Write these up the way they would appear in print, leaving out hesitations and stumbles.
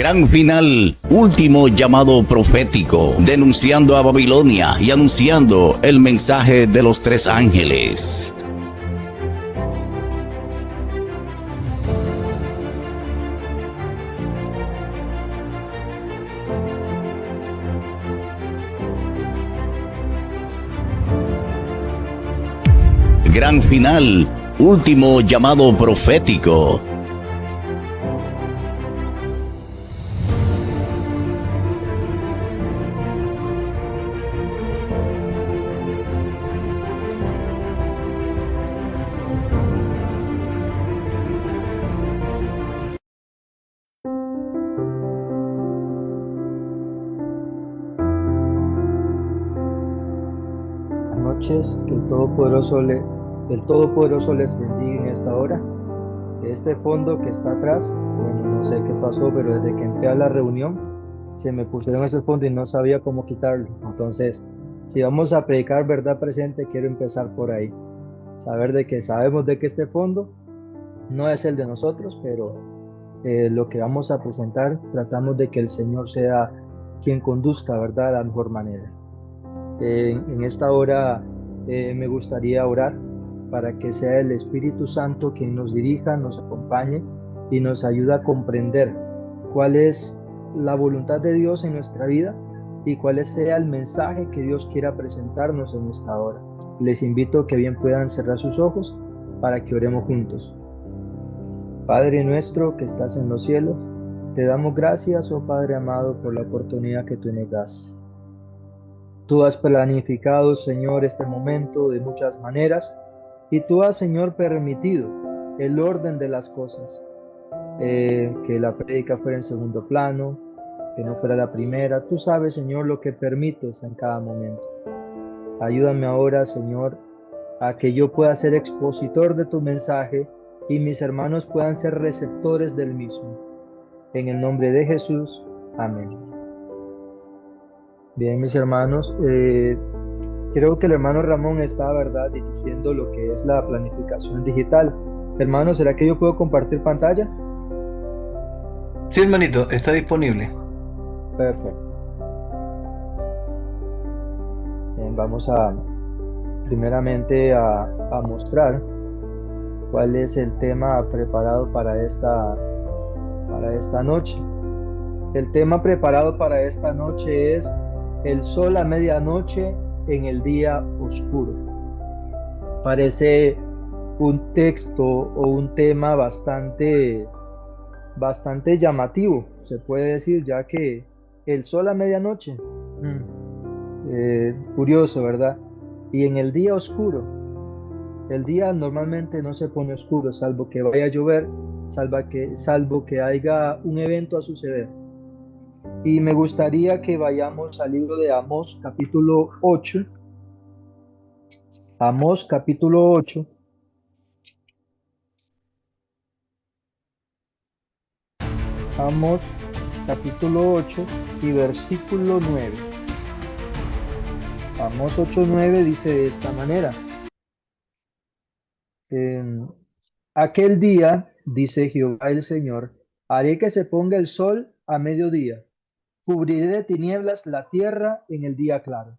Gran final, último llamado profético, denunciando a Babilonia y anunciando el mensaje de los tres ángeles. Gran final, último llamado profético. Noches, que el Todopoderoso les bendiga en esta hora. Este fondo que está atrás, bueno, no sé qué pasó, pero desde que entré a la reunión se me pusieron esos fondos y no sabía cómo quitarlo. Entonces, si vamos a predicar verdad presente, quiero empezar por ahí. Sabemos de que este fondo no es el de nosotros, pero lo que vamos a presentar, tratamos de que el Señor sea quien conduzca, ¿verdad?, de la mejor manera. En esta hora me gustaría orar para que sea el Espíritu Santo quien nos dirija, nos acompañe y nos ayude a comprender cuál es la voluntad de Dios en nuestra vida y cuál sea el mensaje que Dios quiera presentarnos en esta hora. Les invito a que bien puedan cerrar sus ojos para que oremos juntos. Padre nuestro que estás en los cielos, te damos gracias, oh Padre amado, por la oportunidad que tú nos das. Tú has planificado, Señor, este momento de muchas maneras y tú has, Señor, permitido el orden de las cosas, que la prédica fuera en segundo plano, que no fuera la primera. Tú sabes, Señor, lo que permites en cada momento. Ayúdame ahora, Señor, a que yo pueda ser expositor de tu mensaje y mis hermanos puedan ser receptores del mismo. En el nombre de Jesús, amén. Bien, mis hermanos, creo que el hermano Ramón está, ¿verdad?, dirigiendo lo que es la planificación digital. Hermano, ¿será que yo puedo compartir pantalla? Sí, hermanito, está disponible. Perfecto. Bien, vamos primeramente a mostrar cuál es el tema preparado para esta noche. El tema preparado para esta noche es el sol a medianoche en el día oscuro. Parece un texto o un tema bastante llamativo, se puede decir, ya que el sol a medianoche, curioso, ¿verdad? Y en el día oscuro, el día normalmente no se pone oscuro, salvo que vaya a llover, salvo que haya un evento a suceder. Y me gustaría que vayamos al libro de Amós, capítulo 8. Amós, capítulo 8. Amós, capítulo 8 y versículo 9. Amós 8:9 dice de esta manera: En aquel día, dice Jehová el Señor, haré que se ponga el sol a mediodía, cubriré de tinieblas la tierra en el día claro.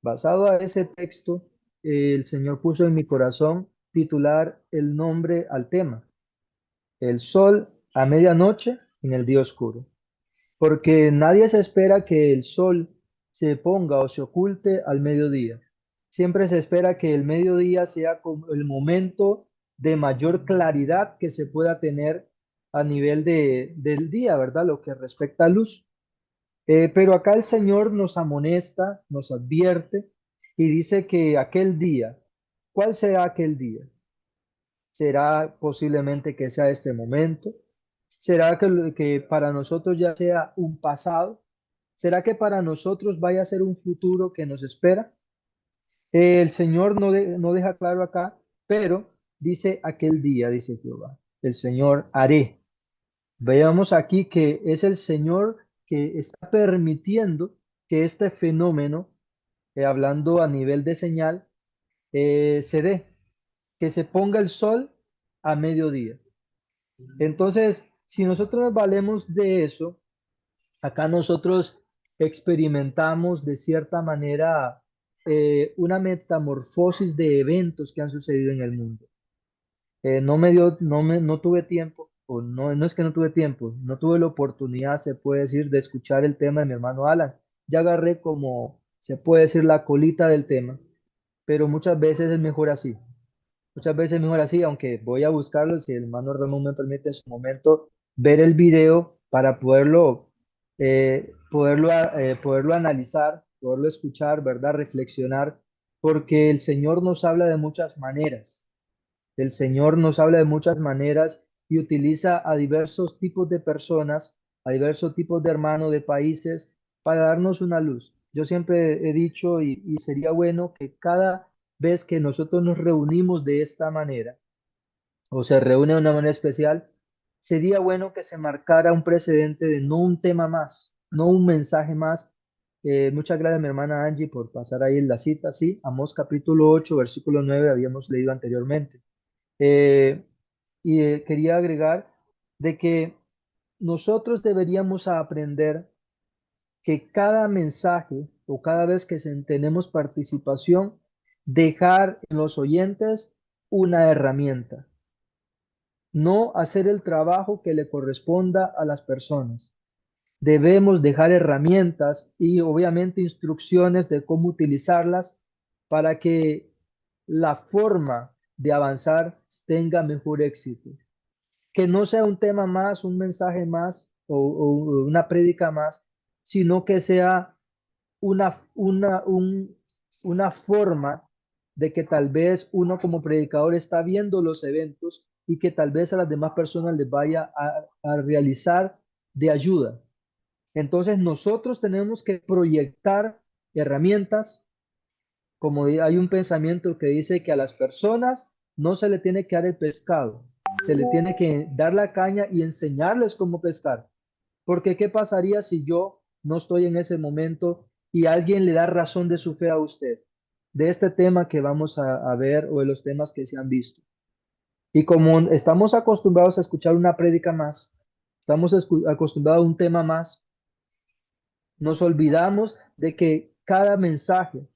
Basado a ese texto, el Señor puso en mi corazón titular el nombre al tema: el sol a medianoche en el día oscuro. Porque nadie se espera que el sol se ponga o se oculte al mediodía. Siempre se espera que el mediodía sea como el momento de mayor claridad que se pueda tener a nivel del día, ¿verdad? Lo que respecta a luz. Pero acá el Señor nos amonesta, nos advierte y dice que aquel día, ¿cuál será aquel día? ¿Será posiblemente que sea este momento? ¿Será que para nosotros ya sea un pasado? ¿Será que para nosotros vaya a ser un futuro que nos espera? El Señor no deja claro acá, pero dice aquel día, dice Jehová, el Señor haré. Veamos aquí que es el Señor que está permitiendo que este fenómeno, hablando a nivel de señal, se dé, que se ponga el sol a mediodía. Entonces, si nosotros nos valemos de eso, Acá nosotros experimentamos de cierta manera una metamorfosis de eventos que han sucedido en el mundo. No tuve tiempo, o no es que no tuve tiempo, no tuve la oportunidad, se puede decir, de escuchar el tema de mi hermano Alan. Ya agarré como, se puede decir, la colita del tema, pero muchas veces es mejor así. Muchas veces es mejor así, aunque voy a buscarlo, si el hermano Ramón me permite en su momento, ver el video para poderlo analizar, poderlo escuchar, ¿verdad? Reflexionar, porque el Señor nos habla de muchas maneras. El Señor nos habla de muchas maneras y utiliza a diversos tipos de personas, a diversos tipos de hermanos, de países, para darnos una luz. Yo siempre he dicho y sería bueno que cada vez que nosotros nos reunimos de esta manera, o se reúne de una manera especial, sería bueno que se marcara un precedente de no un tema más, no un mensaje más. Muchas gracias, mi hermana Angie, por pasar ahí la cita. Sí, Amós capítulo 8 versículo 9 habíamos leído anteriormente. Eh, Quería agregar de que nosotros deberíamos aprender que cada mensaje o cada vez que tenemos participación, dejar en los oyentes una herramienta, no hacer el trabajo que le corresponda a las personas. Debemos dejar herramientas y obviamente instrucciones de cómo utilizarlas para que la forma de avanzar tenga mejor éxito. Que no sea un tema más, un mensaje más o una prédica más, sino que sea una forma de que tal vez uno como predicador está viendo los eventos y que tal vez a las demás personas les vaya a realizar de ayuda. Entonces nosotros tenemos que proyectar herramientas, como hay un pensamiento que dice que a las personas no se le tiene que dar el pescado, se le tiene que dar la caña y enseñarles cómo pescar. Porque ¿qué pasaría si yo no estoy en ese momento y alguien le da razón de su fe a usted? De este tema que vamos a ver o de los temas que se han visto. Y como estamos acostumbrados a escuchar una prédica más, estamos acostumbrados a un tema más, nos olvidamos de que cada mensaje,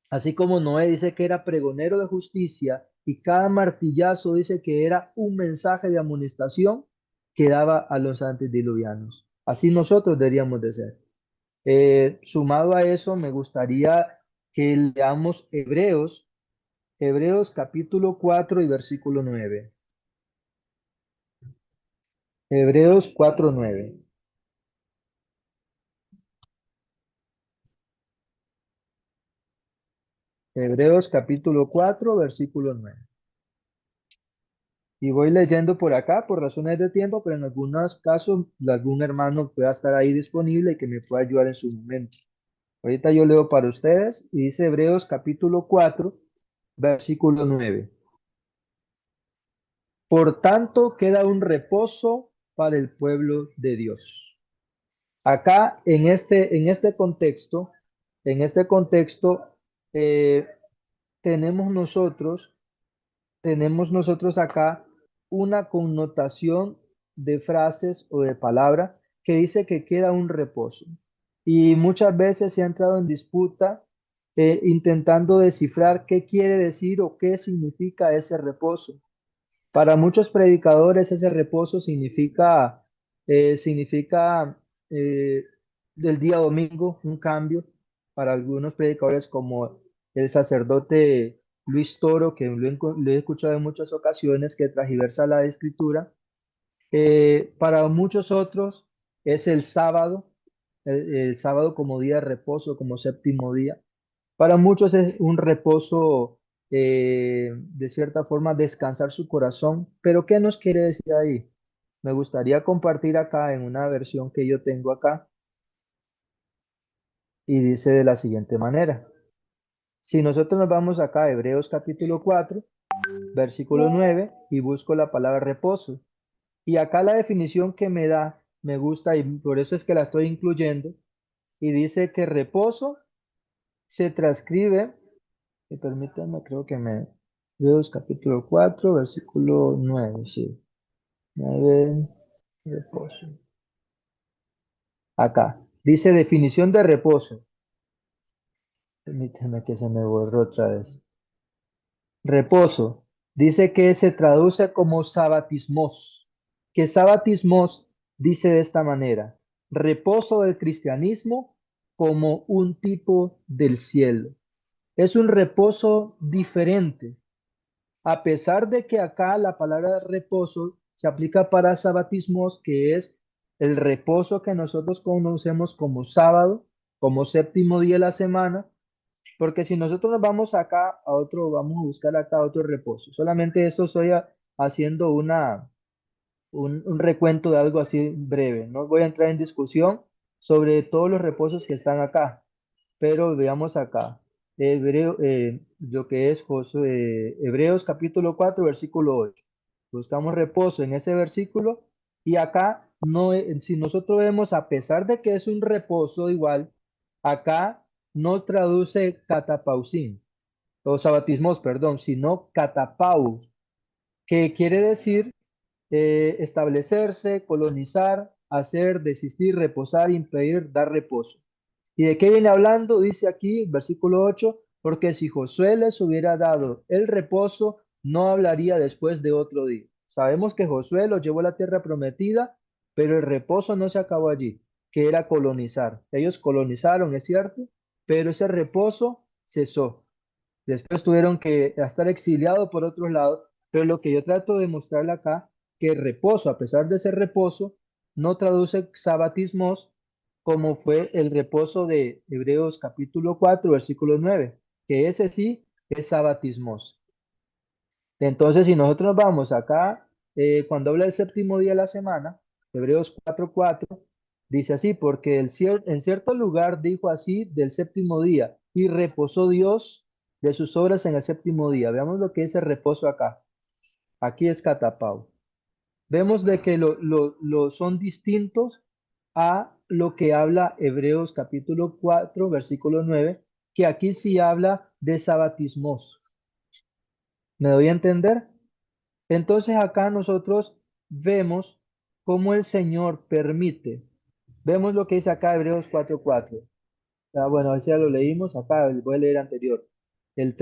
así como Noé dice que era pregonero de justicia y cada martillazo dice que era un mensaje de amonestación que daba a los antediluvianos. Así nosotros deberíamos de ser. Sumado a eso, me gustaría que leamos Hebreos capítulo 4 y versículo 9. Hebreos 4:9. Hebreos capítulo 4 versículo 9. Y voy leyendo por acá por razones de tiempo, pero en algunos casos algún hermano pueda estar ahí disponible y que me pueda ayudar en su momento. Ahorita yo leo para ustedes y dice Hebreos capítulo 4 versículo 9. Por tanto, queda un reposo para el pueblo de Dios. Acá, en este contexto, eh, tenemos nosotros, tenemos nosotros acá una connotación de frases o de palabra que dice que queda un reposo. Y muchas veces se ha entrado en disputa intentando descifrar qué quiere decir o qué significa ese reposo. Para muchos predicadores ese reposo significa eh, del día domingo, un cambio. Para algunos predicadores como el sacerdote Luis Toro, que lo he escuchado en muchas ocasiones, que transgiversa la escritura. Para muchos otros es el sábado, el sábado como día de reposo, como séptimo día. Para muchos es un reposo, de cierta forma, descansar su corazón. Pero ¿qué nos quiere decir ahí? Me gustaría compartir acá en una versión que yo tengo acá y dice de la siguiente manera. Si nosotros nos vamos acá a Hebreos capítulo 4 versículo 9 y busco la palabra reposo. Y acá la definición que me da, me gusta y por eso es que la estoy incluyendo. Y dice que reposo se transcribe. Y permítanme, creo que Hebreos capítulo 4 versículo 9 sí. 9, reposo. Acá. Dice definición de reposo. Permíteme que se me borró otra vez. Reposo. Dice que se traduce como sabatismos. Que sabatismos dice de esta manera. Reposo del cristianismo como un tipo del cielo. Es un reposo diferente. A pesar de que acá la palabra reposo se aplica para sabatismos, que es el reposo que nosotros conocemos como sábado, como séptimo día de la semana, porque si nosotros nos vamos acá a otro, vamos a buscar acá otro reposo. Solamente esto estoy haciendo un recuento de algo así breve. No voy a entrar en discusión sobre todos los reposos que están acá, pero veamos acá. Lo que es Hebreos capítulo 4 versículo 8. Buscamos reposo en ese versículo y acá no, si nosotros vemos, a pesar de que es un reposo igual, acá no traduce catapausin, o sabatismos, perdón, sino catapaus, que quiere decir establecerse, colonizar, hacer, desistir, reposar, impedir, dar reposo. ¿Y de qué viene hablando? Dice aquí, versículo 8, porque si Josué les hubiera dado el reposo, no hablaría después de otro día. Sabemos que Josué los llevó a la tierra prometida, pero el reposo no se acabó allí, que era colonizar. Ellos colonizaron, es cierto, pero ese reposo cesó. Después tuvieron que estar exiliados por otros lados, pero lo que yo trato de mostrarle acá, que el reposo, a pesar de ser reposo, no traduce sabatismos como fue el reposo de Hebreos capítulo 4 versículo 9, que ese sí es sabatismos. Entonces, si nosotros nos vamos acá, cuando habla del séptimo día de la semana, Hebreos 4:4, dice así, porque en cierto lugar dijo así del séptimo día, y reposó Dios de sus obras en el séptimo día. Veamos lo que es el reposo acá. Aquí es catapau. Vemos de que son distintos a lo que habla Hebreos capítulo 4, versículo 9, que aquí sí habla de sabatismos. ¿Me doy a entender? Entonces acá nosotros vemos cómo el Señor permite. Vemos lo que dice acá Hebreos 4:4. Bueno, ese ya lo leímos acá, voy a leer anterior, el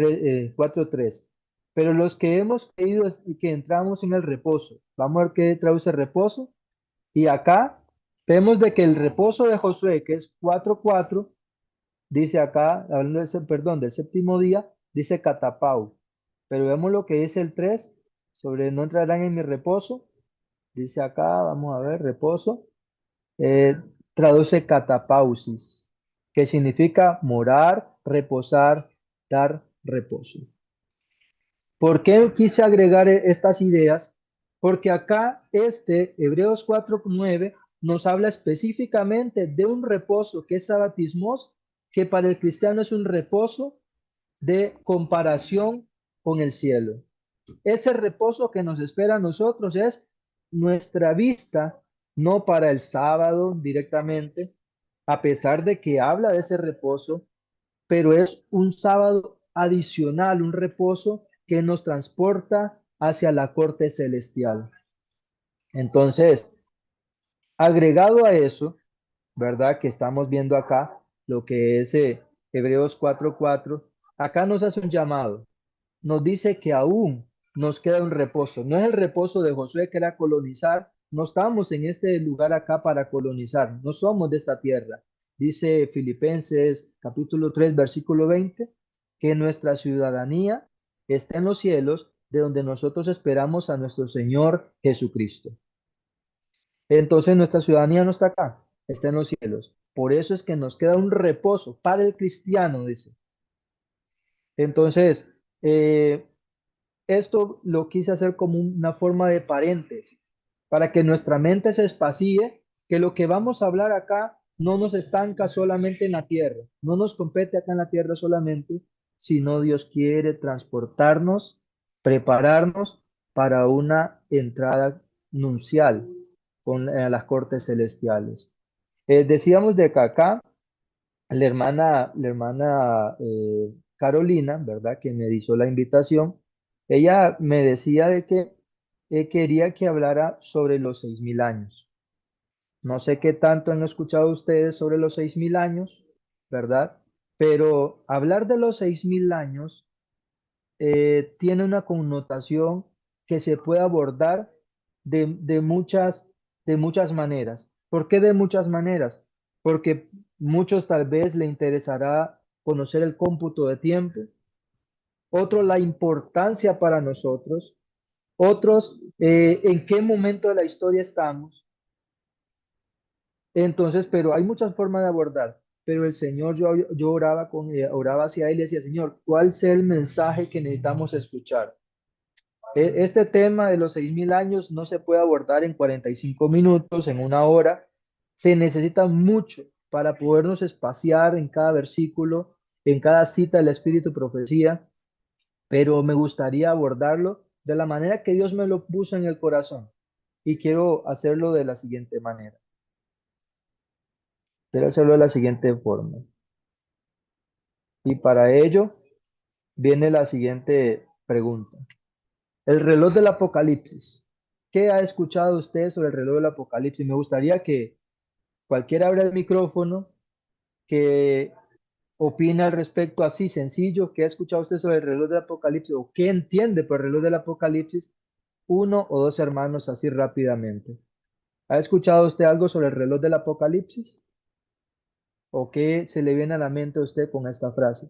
4:3. Pero los que hemos creído y que entramos en el reposo, vamos a ver qué traduce reposo. Y acá vemos de que el reposo de Josué, que es 4:4, dice acá, hablando perdón, del séptimo día, dice catapau. Pero vemos lo que dice el 3 sobre no entrarán en mi reposo. Dice acá, vamos a ver, reposo. eh, Traduce catapausis, que significa morar, reposar, dar reposo. ¿Por qué quise agregar estas ideas? Porque acá Hebreos 4:9, nos habla específicamente de un reposo que es sabatismos, que para el cristiano es un reposo de comparación con el cielo. Ese reposo que nos espera a nosotros es nuestra vista, no para el sábado directamente, a pesar de que habla de ese reposo, pero es un sábado adicional, un reposo que nos transporta hacia la corte celestial. Entonces, agregado a eso, ¿verdad? Que estamos viendo acá, lo que es Hebreos 4:4, acá nos hace un llamado, nos dice que aún nos queda un reposo. No es el reposo de Josué que era colonizar, no estamos en este lugar acá para colonizar, no somos de esta tierra. Dice Filipenses capítulo 3 versículo 20, que nuestra ciudadanía está en los cielos, de donde nosotros esperamos a nuestro Señor Jesucristo. Entonces nuestra ciudadanía no está acá, está en los cielos. Por eso es que nos queda un reposo para el cristiano, dice. Entonces, esto lo quise hacer como una forma de paréntesis, para que nuestra mente se espacíe, que lo que vamos a hablar acá no nos estanca solamente en la tierra, no nos compete acá en la tierra solamente, sino Dios quiere transportarnos, prepararnos para una entrada nupcial con las cortes celestiales. Decíamos de que acá la hermana Carolina, ¿verdad? Que me hizo la invitación, ella me decía de que quería que hablara sobre los 6.000 años. No sé qué tanto han escuchado ustedes sobre los 6.000 años, ¿verdad? Pero hablar de los 6.000 años tiene una connotación que se puede abordar de muchas maneras. ¿Por qué de muchas maneras? Porque muchos tal vez le interesará conocer el cómputo de tiempo, otros la importancia para nosotros, otros en qué momento de la historia estamos. Entonces, pero hay muchas formas de abordar. Pero el Señor, yo oraba, oraba hacia Él y decía, Señor, ¿cuál es el mensaje que necesitamos escuchar? Este tema de los 6.000 años no se puede abordar en 45 minutos, en una hora. Se necesita mucho para podernos espaciar en cada versículo, en cada cita del Espíritu Profecía, pero me gustaría abordarlo de la manera que Dios me lo puso en el corazón. Y quiero hacerlo de la siguiente manera. Quiero hacerlo de la siguiente forma. Y para ello viene la siguiente pregunta. El reloj del Apocalipsis. ¿Qué ha escuchado usted sobre el reloj del Apocalipsis? Me gustaría que cualquiera abra el micrófono, que opine al respecto así sencillo. ¿Qué ha escuchado usted sobre el reloj del Apocalipsis? ¿O qué entiende por el reloj del Apocalipsis? Uno o dos hermanos así rápidamente. ¿Ha escuchado usted algo sobre el reloj del Apocalipsis? ¿O qué se le viene a la mente a usted con esta frase?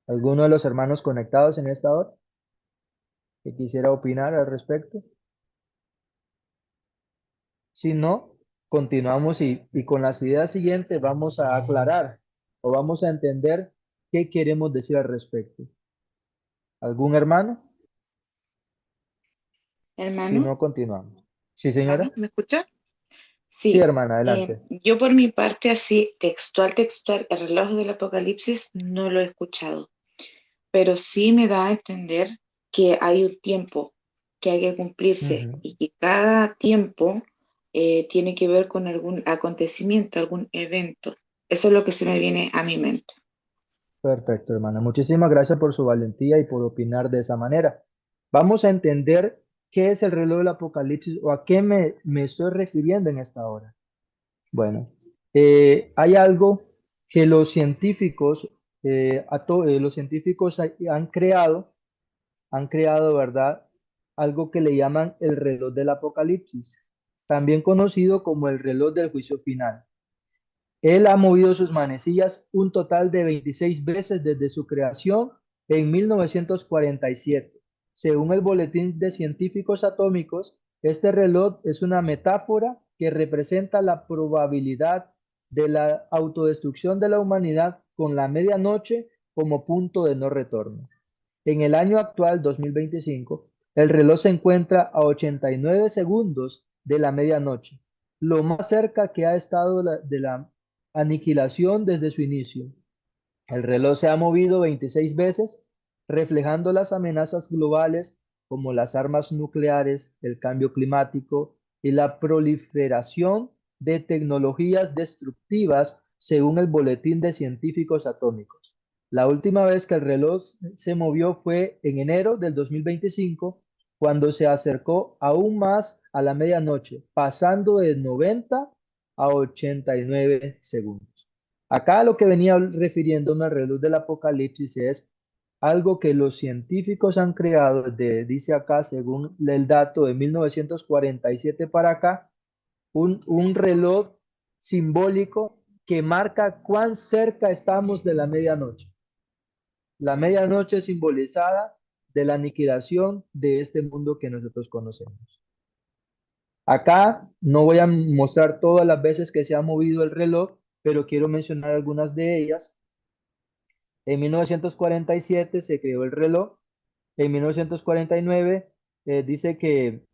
¿Alguno de los hermanos conectados en esta hora que quisiera opinar al respecto? Si no, continuamos y con las ideas siguientes vamos a aclarar o vamos a entender qué queremos decir al respecto. ¿Algún hermano? Si Hermano, no, continuamos. ¿Sí, hermano, señora? ¿me escucha? Sí, Sí, hermana, adelante. yo por mi parte, así, textual, el reloj del Apocalipsis no lo he escuchado, pero sí me da a entender que hay un tiempo que hay que cumplirse Ujú. y que cada tiempo tiene que ver con algún acontecimiento, algún evento. Eso es lo que se me viene a mi mente. Perfecto, hermana. Muchísimas gracias por su valentía y por opinar de esa manera. Vamos a entender qué es el reloj del Apocalipsis o a qué me estoy refiriendo en esta hora. Bueno, hay algo que los científicos han creado, ¿verdad? Algo que le llaman el reloj del Apocalipsis, también conocido como el reloj del juicio final. Él ha movido sus manecillas un total de 26 veces desde su creación en 1947. Según el Boletín de Científicos Atómicos, este reloj es una metáfora que representa la probabilidad de la autodestrucción de la humanidad con la medianoche como punto de no retorno. En el año actual, 2025, el reloj se encuentra a 89 segundos de la medianoche, lo más cerca que ha estado de la aniquilación desde su inicio. El reloj se ha movido 26 veces, reflejando las amenazas globales como las armas nucleares, el cambio climático y la proliferación de tecnologías destructivas, según el Boletín de Científicos Atómicos. La última vez que el reloj se movió fue en enero del 2025, cuando se acercó aún más a la medianoche, pasando de 90 a 89 segundos. Acá lo que venía refiriéndome al reloj del Apocalipsis es algo que los científicos han creado, dice acá, según el dato de 1947 para acá, un reloj simbólico que marca cuán cerca estamos de la medianoche. La medianoche simbolizada de la aniquilación de este mundo que nosotros conocemos. Acá no voy a mostrar todas las veces que se ha movido el reloj, pero quiero mencionar algunas de ellas. En 1947 se creó el reloj. En 1949 dice que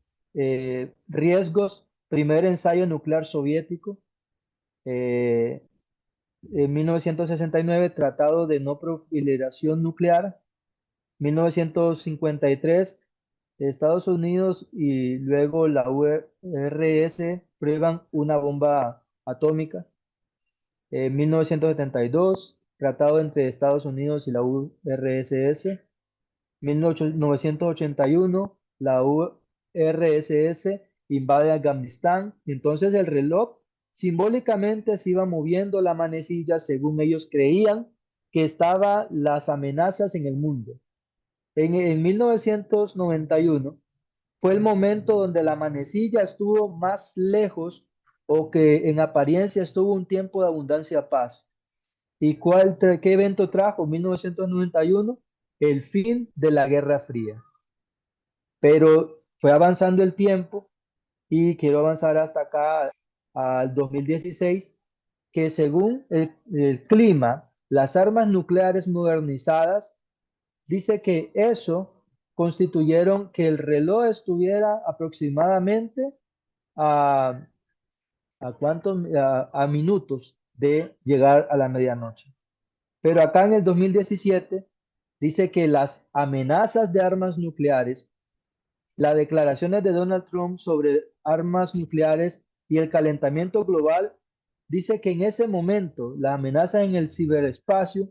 riesgos, primer ensayo nuclear soviético. Eh, en 1969 Tratado de No Proliferación Nuclear. 1953 Estados Unidos y luego la URSS prueban una bomba atómica. En 1972 Tratado entre Estados Unidos y la URSS. 1981, la URSS invade Afganistán. Entonces el reloj simbólicamente se iba moviendo la manecilla según ellos creían que estaban las amenazas en el mundo. En 1991 fue el momento donde la manecilla estuvo más lejos o que en apariencia estuvo un tiempo de abundancia paz. ¿Y qué evento trajo 1991? El fin de la Guerra Fría. Pero fue avanzando el tiempo y quiero avanzar hasta acá al 2016, que según el clima, las armas nucleares modernizadas, dice que eso constituyeron que el reloj estuviera aproximadamente a, a minutos de llegar a la medianoche. Pero acá en el 2017 dice que las amenazas de armas nucleares, las declaraciones de Donald Trump sobre armas nucleares y el calentamiento global, dice que en ese momento la amenaza en el ciberespacio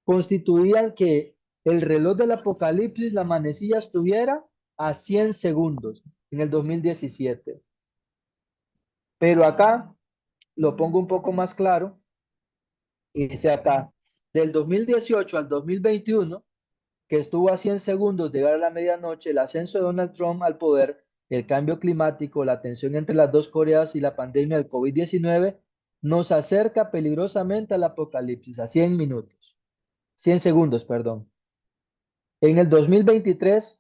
constituían que el reloj del apocalipsis, la manecilla estuviera a 100 segundos en el 2017. Pero acá lo pongo un poco más claro y dice acá, del 2018 al 2021, que estuvo a 100 segundos de llegar a la medianoche, el ascenso de Donald Trump al poder, el cambio climático, la tensión entre las dos Coreas y la pandemia del COVID-19, nos acerca peligrosamente al apocalipsis, a 100 minutos, 100 segundos, perdón. En el 2023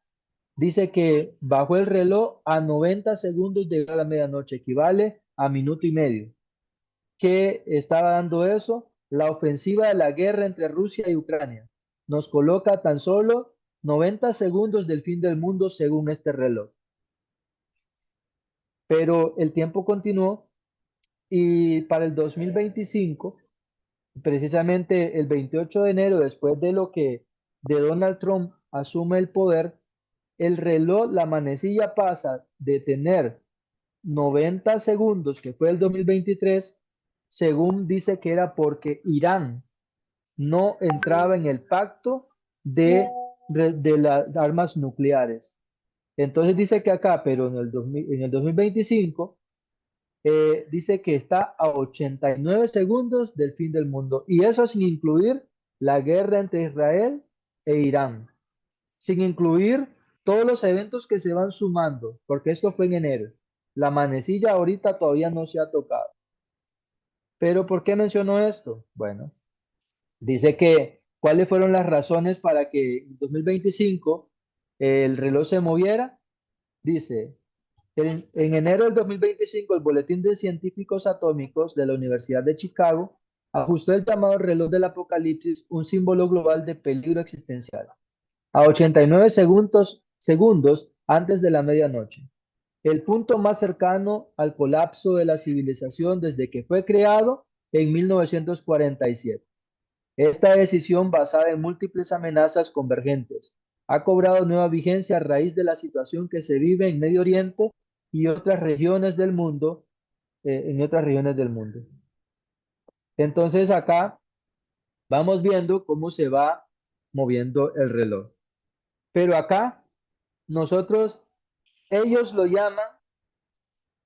dice que bajó el reloj a 90 segundos de llegar a la medianoche, equivale a minuto y medio. ¿Qué estaba dando eso? La ofensiva de la guerra entre Rusia y Ucrania. Nos coloca tan solo 90 segundos del fin del mundo según este reloj. Pero el tiempo continuó y para el 2025, precisamente el 28 de enero, después de lo que de Donald Trump asume el poder, el reloj, la manecilla pasa de tener 90 segundos, que fue el 2023, según dice que era porque Irán no entraba en el pacto de las armas nucleares. Entonces dice que acá, pero en el 2025, dice que está a 89 segundos del fin del mundo. Y eso sin incluir la guerra entre Israel e Irán, sin incluir todos los eventos que se van sumando, porque esto fue en enero. La manecilla ahorita todavía no se ha tocado. Pero ¿por qué menciono esto? Bueno, dice que cuáles fueron las razones para que en 2025 el reloj se moviera. Dice, en enero del 2025 el Boletín de Científicos Atómicos de la Universidad de Chicago ajustó el llamado reloj del apocalipsis, un símbolo global de peligro existencial, a 89 segundos antes de la medianoche, el punto más cercano al colapso de la civilización desde que fue creado en 1947. Esta decisión, basada en múltiples amenazas convergentes, ha cobrado nueva vigencia a raíz de la situación que se vive en Medio Oriente y otras regiones del mundo, en otras regiones del mundo. Entonces acá vamos viendo cómo se va moviendo el reloj. Pero acá nosotros, ellos lo llaman,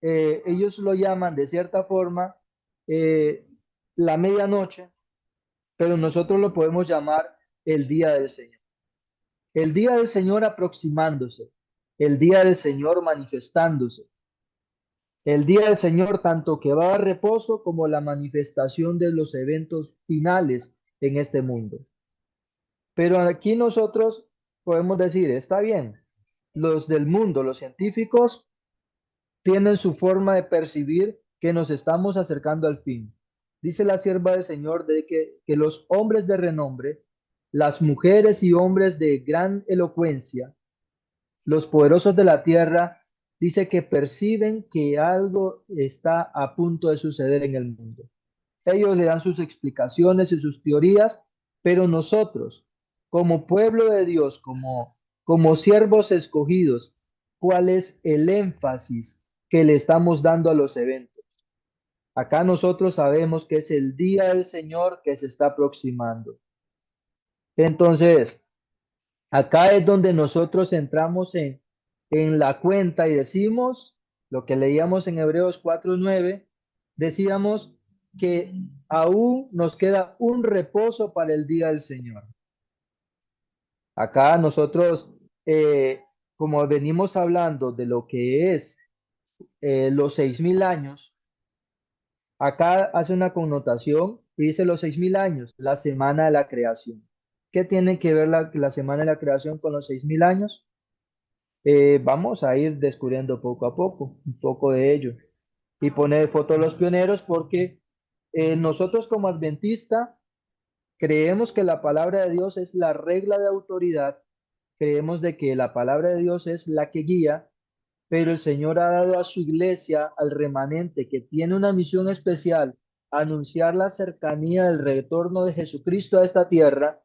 ellos lo llaman de cierta forma eh, la medianoche, pero nosotros lo podemos llamar el día del Señor. El día del Señor aproximándose, el día del Señor manifestándose, el día del Señor tanto que va a dar reposo como la manifestación de los eventos finales en este mundo. Pero aquí nosotros podemos decir, está bien, los del mundo, los científicos, tienen su forma de percibir que nos estamos acercando al fin. Dice la sierva del Señor de que los hombres de renombre, las mujeres y hombres de gran elocuencia, los poderosos de la tierra, dice que perciben que algo está a punto de suceder en el mundo. Ellos le dan sus explicaciones y sus teorías, pero nosotros, como pueblo de Dios, como siervos escogidos, ¿cuál es el énfasis que le estamos dando a los eventos? Acá nosotros sabemos que es el día del Señor que se está aproximando. Entonces, acá es donde nosotros entramos en la cuenta y decimos, lo que leíamos en Hebreos 4:9, decíamos que aún nos queda un reposo para el día del Señor. Acá nosotros, como venimos hablando de lo que es los 6.000 años, acá hace una connotación y dice los 6.000 años, la semana de la creación. ¿Qué tiene que ver la semana de la creación con los 6.000 años? Vamos a ir descubriendo poco a poco un poco de ello y poner foto de los pioneros porque nosotros como adventistas creemos que la palabra de Dios es la regla de autoridad, creemos de que la palabra de Dios es la que guía, pero el Señor ha dado a su iglesia, al remanente que tiene una misión especial, anunciar la cercanía del retorno de Jesucristo a esta tierra,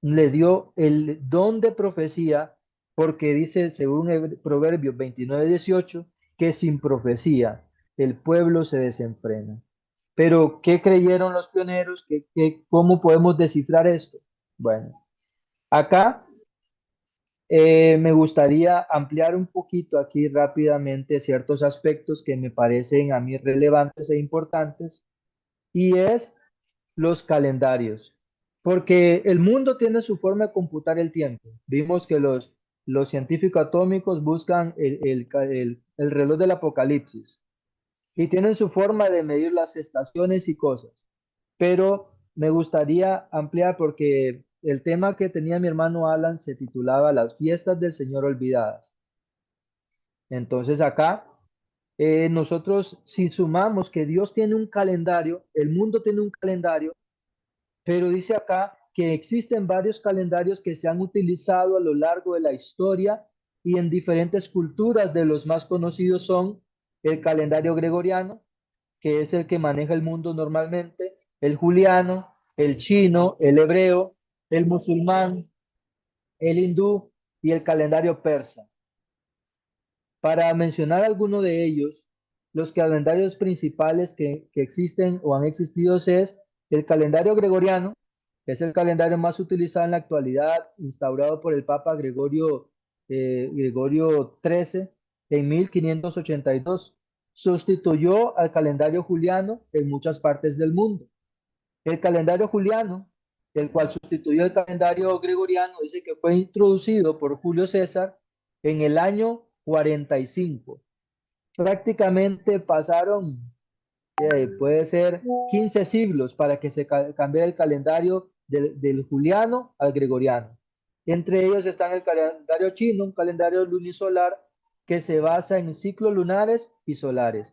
le dio el don de profecía, porque dice, según Proverbios 29:18, que sin profecía el pueblo se desenfrena. Pero, ¿qué creyeron los pioneros? ¿Cómo podemos descifrar esto? Bueno, acá me gustaría ampliar un poquito aquí rápidamente ciertos aspectos que me parecen a mí relevantes e importantes, y es los calendarios, porque el mundo tiene su forma de computar el tiempo. Vimos que los científicos atómicos buscan el reloj del apocalipsis y tienen su forma de medir las estaciones y cosas, pero me gustaría ampliar porque el tema que tenía mi hermano Alan se titulaba Las fiestas del Señor olvidadas. Entonces acá nosotros si sumamos que Dios tiene un calendario, el mundo tiene un calendario, pero dice acá que existen varios calendarios que se han utilizado a lo largo de la historia y en diferentes culturas. De los más conocidos son el calendario gregoriano, que es el que maneja el mundo normalmente, el juliano, el chino, el hebreo, el musulmán, el hindú y el calendario persa. Para mencionar alguno de ellos, los calendarios principales que existen o han existido es el calendario gregoriano, que es el calendario más utilizado en la actualidad, instaurado por el Papa Gregorio XIII en 1582. Sustituyó al calendario juliano en muchas partes del mundo. El calendario juliano, el cual sustituyó el calendario gregoriano, dice que fue introducido por Julio César en el año 45. Prácticamente pasaron, puede ser 15 siglos para que se cambiara el calendario del juliano al gregoriano. Entre ellos están el calendario chino, un calendario lunisolar que se basa en ciclos lunares y solares.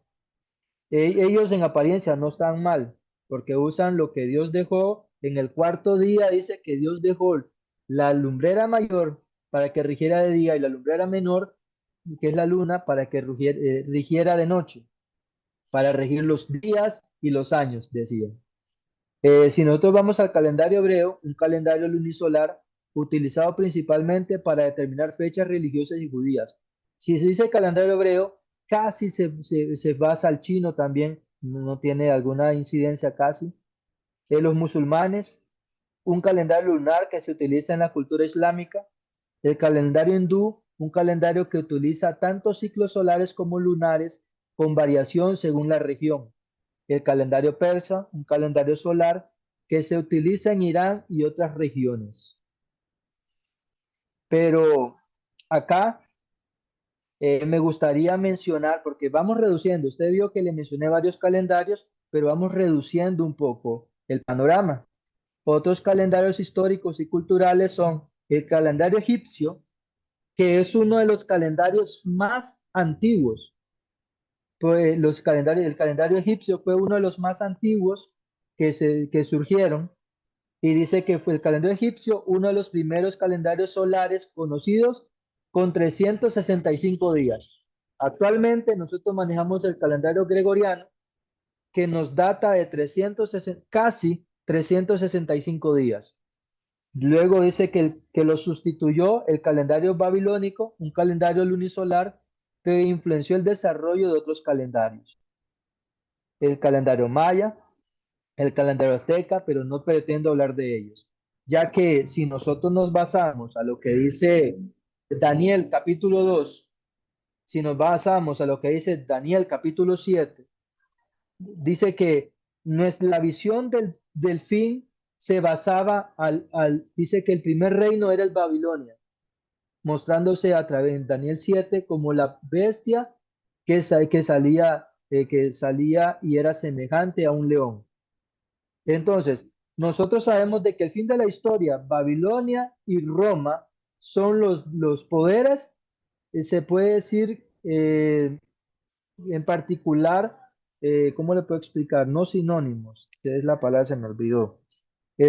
Ellos en apariencia no están mal, porque usan lo que Dios dejó. En el cuarto día dice que Dios dejó la lumbrera mayor para que rigiera de día y la lumbrera menor, que es la luna, para que rigiera de noche, para regir los días y los años, decía. Si nosotros vamos al calendario hebreo, un calendario lunisolar utilizado principalmente para determinar fechas religiosas y judías. Si se dice calendario hebreo, casi se basa al chino también, no tiene alguna incidencia casi. Los musulmanes, un calendario lunar que se utiliza en la cultura islámica. El calendario hindú, un calendario que utiliza tanto ciclos solares como lunares, con variación según la región. El calendario persa, un calendario solar que se utiliza en Irán y otras regiones. Pero acá me gustaría mencionar, porque vamos reduciendo, usted vio que le mencioné varios calendarios, pero vamos reduciendo un poco el panorama. Otros calendarios históricos y culturales son el calendario egipcio, que es uno de los calendarios más antiguos. Pues el calendario egipcio fue uno de los más antiguos que surgieron, y dice que fue el calendario egipcio uno de los primeros calendarios solares conocidos con 365 días. Actualmente nosotros manejamos el calendario gregoriano que nos data de casi 365 días. Luego dice que lo sustituyó el calendario babilónico, un calendario lunisolar que influenció el desarrollo de otros calendarios. El calendario maya, el calendario azteca, pero no pretendo hablar de ellos, ya que si nosotros nos basamos a lo que dice Daniel capítulo 2, si nos basamos a lo que dice Daniel capítulo 7, dice que la visión del fin se basaba dice que el primer reino era el Babilonia, mostrándose a través de Daniel 7 como la bestia que salía y era semejante a un león. Entonces, nosotros sabemos de que el fin de la historia, Babilonia y Roma son los poderes, se puede decir en particular, ¿cómo le puedo explicar? No sinónimos, que es la palabra, se me olvidó.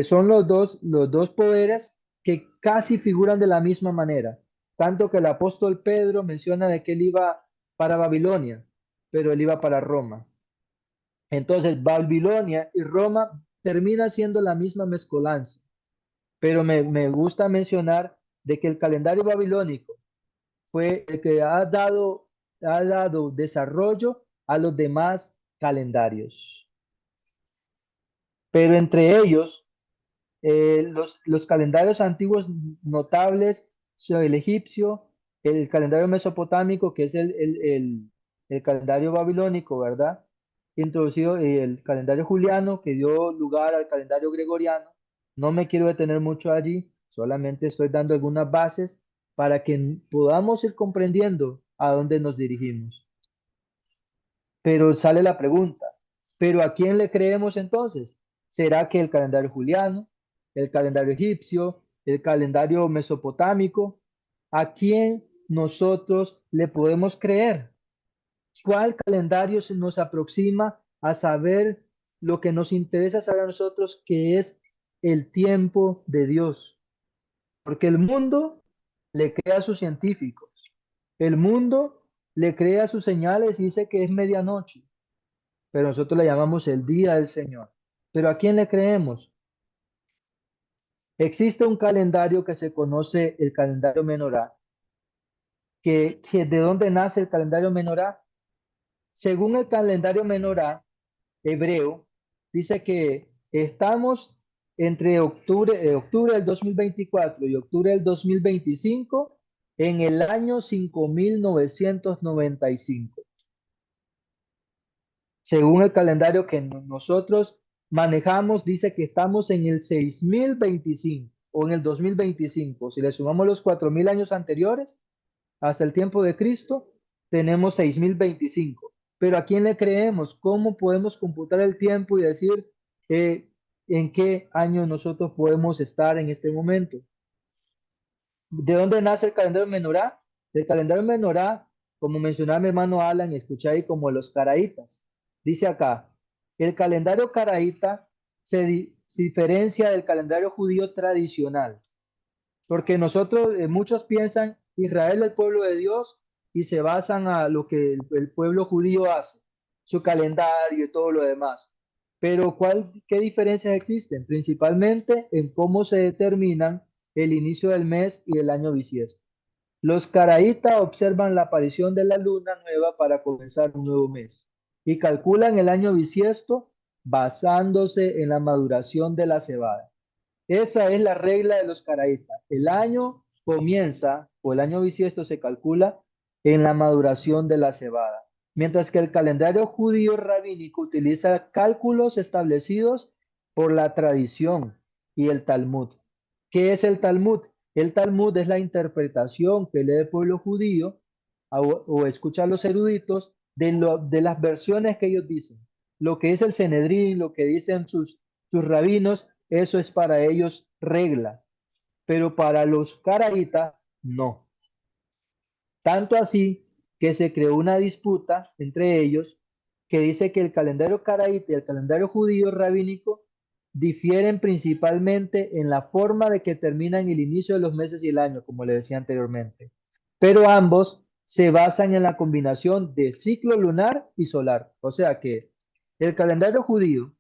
Son los dos poderes que casi figuran de la misma manera, tanto que el apóstol Pedro menciona de que él iba para Babilonia, pero él iba para Roma. Entonces, Babilonia y Roma termina siendo la misma mezcolanza, pero me gusta mencionar de que el calendario babilónico fue el que ha dado desarrollo a los demás calendarios. Pero entre ellos, los calendarios antiguos notables son el egipcio, el calendario mesopotámico, que es el calendario babilónico, ¿verdad? Introducido el calendario juliano, que dio lugar al calendario gregoriano. No me quiero detener mucho allí, solamente estoy dando algunas bases para que podamos ir comprendiendo a dónde nos dirigimos. Pero sale la pregunta, ¿pero a quién le creemos entonces? ¿Será que el calendario juliano, el calendario egipcio, el calendario mesopotámico? ¿A quién nosotros le podemos creer? ¿Cuál calendario se nos aproxima a saber lo que nos interesa saber a nosotros, que es el tiempo de Dios? Porque el mundo le crea a sus científicos, el mundo le crea sus señales y dice que es medianoche, pero nosotros le llamamos el día del Señor. ¿Pero a quién le creemos? Existe un calendario que se conoce el calendario Menorá, que ¿de dónde nace el calendario Menorá? Según el calendario Menorá hebreo, dice que estamos entre octubre del 2024 y octubre del 2025 en el año 5995. Según el calendario que nosotros manejamos, dice que estamos en el 6025 o en el 2025. Si le sumamos los 4000 años anteriores, hasta el tiempo de Cristo, tenemos 6025. Pero ¿a quién le creemos? ¿Cómo podemos computar el tiempo y decir en qué año nosotros podemos estar en este momento? ¿De dónde nace el calendario Menorá? El calendario Menorá, como mencionaba mi hermano Alan, escuché ahí como los caraítas. Dice acá, el calendario caraíta se diferencia del calendario judío tradicional, porque muchos piensan Israel es el pueblo de Dios y se basan a lo que el pueblo judío hace, su calendario y todo lo demás. Pero ¿qué diferencias existen? Principalmente en cómo se determinan el inicio del mes y el año bisiesto. Los caraítas observan la aparición de la luna nueva para comenzar un nuevo mes y calculan el año bisiesto basándose en la maduración de la cebada. Esa es la regla de los caraítas. El año comienza, o el año bisiesto se calcula en la maduración de la cebada, mientras que el calendario judío rabínico utiliza cálculos establecidos por la tradición y el Talmud. ¿Qué es el Talmud? El Talmud es la interpretación que lee el pueblo judío o escucha a los eruditos de las versiones que ellos dicen. Lo que es el Sanedrín, lo que dicen sus rabinos, eso es para ellos regla, pero para los caraítas no. Tanto así que se creó una disputa entre ellos que dice que el calendario caraíta y el calendario judío rabínico difieren principalmente en la forma de que terminan el inicio de los meses y el año, como le decía anteriormente. Pero ambos se basan en la combinación de ciclo lunar y solar. O sea que el calendario judío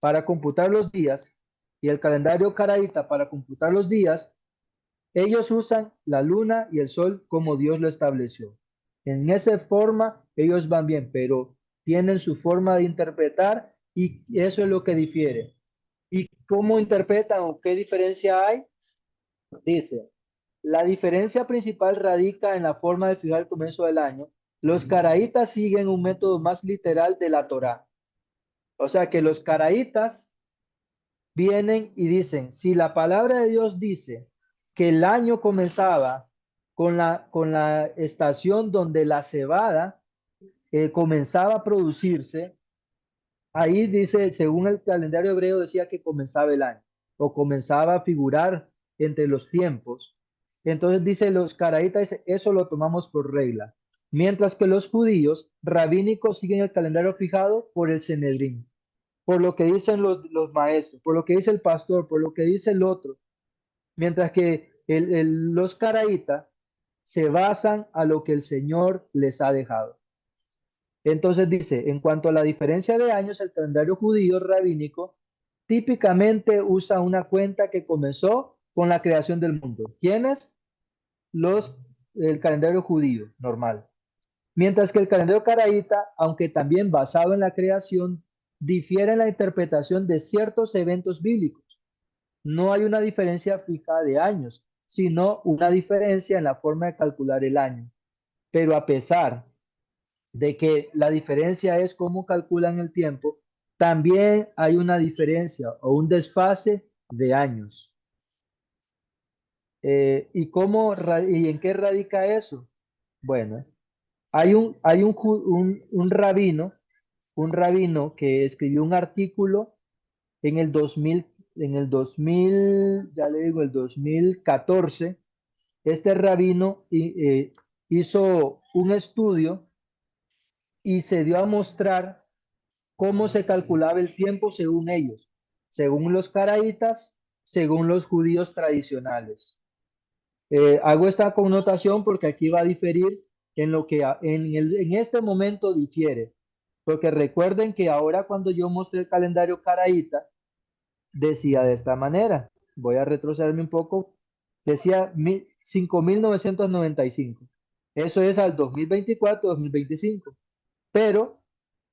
para computar los días y el calendario caraíta para computar los días, ellos usan la luna y el sol como Dios lo estableció. En esa forma ellos van bien, pero tienen su forma de interpretar y eso es lo que difiere. ¿Y cómo interpretan o qué diferencia hay? Dice, La diferencia principal radica en la forma de fijar el comienzo del año. Los caraítas siguen un método más literal de la Torá. O sea que los caraítas vienen y dicen, si la palabra de Dios dice que el año comenzaba con la estación donde la cebada comenzaba a producirse, ahí dice, según el calendario hebreo decía que comenzaba el año o comenzaba a figurar entre los tiempos. Entonces dice los caraítas, dice, eso lo tomamos por regla. Mientras que los judíos rabínicos siguen el calendario fijado por el Sanedrín, por lo que dicen los maestros, por lo que dice el pastor, por lo que dice el otro. Mientras que los caraítas se basan a lo que el Señor les ha dejado. Entonces dice, en cuanto a la diferencia de años, el calendario judío rabínico típicamente usa una cuenta que comenzó con la creación del mundo. ¿Quiénes? El calendario judío normal. Mientras que el calendario caraíta, aunque también basado en la creación, difiere en la interpretación de ciertos eventos bíblicos. No hay una diferencia fija de años, sino una diferencia en la forma de calcular el año. Pero a pesar de que la diferencia es cómo calculan el tiempo, también hay una diferencia o un desfase de años. ¿Y en qué radica eso? Bueno, un rabino que escribió un artículo en el 2000, ya le digo, el 2014. Este rabino hizo un estudio y se dio a mostrar cómo se calculaba el tiempo según ellos, según los caraítas, según los judíos tradicionales. Hago esta connotación porque aquí va a diferir en lo que en este momento difiere. Porque recuerden que ahora cuando yo mostré el calendario caraíta, decía de esta manera. Voy a retrocederme un poco. Decía 5.995. Eso es al 2024-2025. Pero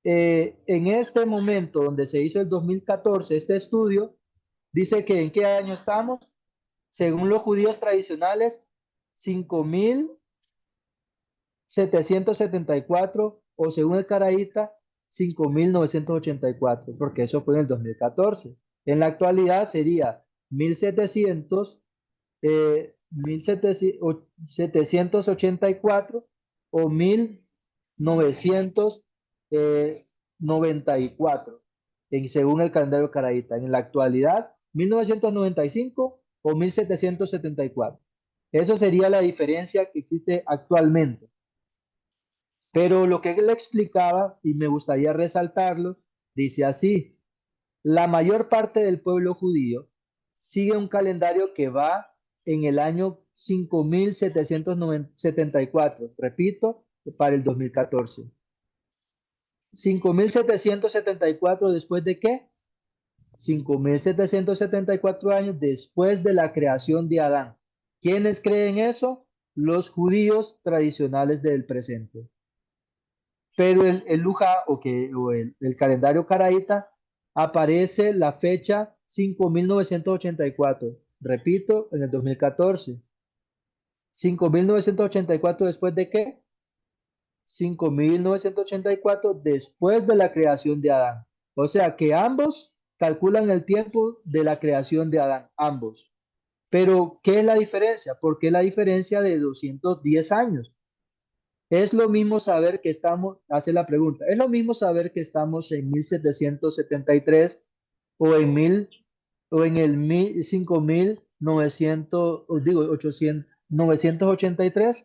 en este momento donde se hizo el 2014, este estudio, dice que ¿en qué año estamos? Según los judíos tradicionales, 5.774 o según el caraíta, 5.984, porque eso fue en el 2014. En la actualidad sería 1.700, 1.784 o 1.994, según el calendario caraíta. En la actualidad, 1.995 o 1.774. Eso sería la diferencia que existe actualmente. Pero lo que él explicaba, y me gustaría resaltarlo, dice así: la mayor parte del pueblo judío sigue un calendario que va en el año 5.774, repito, para el 2014. 5.774 después de qué? 5.774 años después de la creación de Adán. ¿Quiénes creen eso? Los judíos tradicionales del presente. Pero el Lujá o el calendario caraíta aparece la fecha 5.984. Repito, en el 2014. 5.984 después de qué? 5.984 después de la creación de Adán. O sea que ambos calculan el tiempo de la creación de Adán, ambos. Pero, ¿qué es la diferencia? ¿Por qué la diferencia de 210 años? Es lo mismo saber que estamos, hace la pregunta, es lo mismo saber que estamos en 1773 o en 5.900, o digo 983.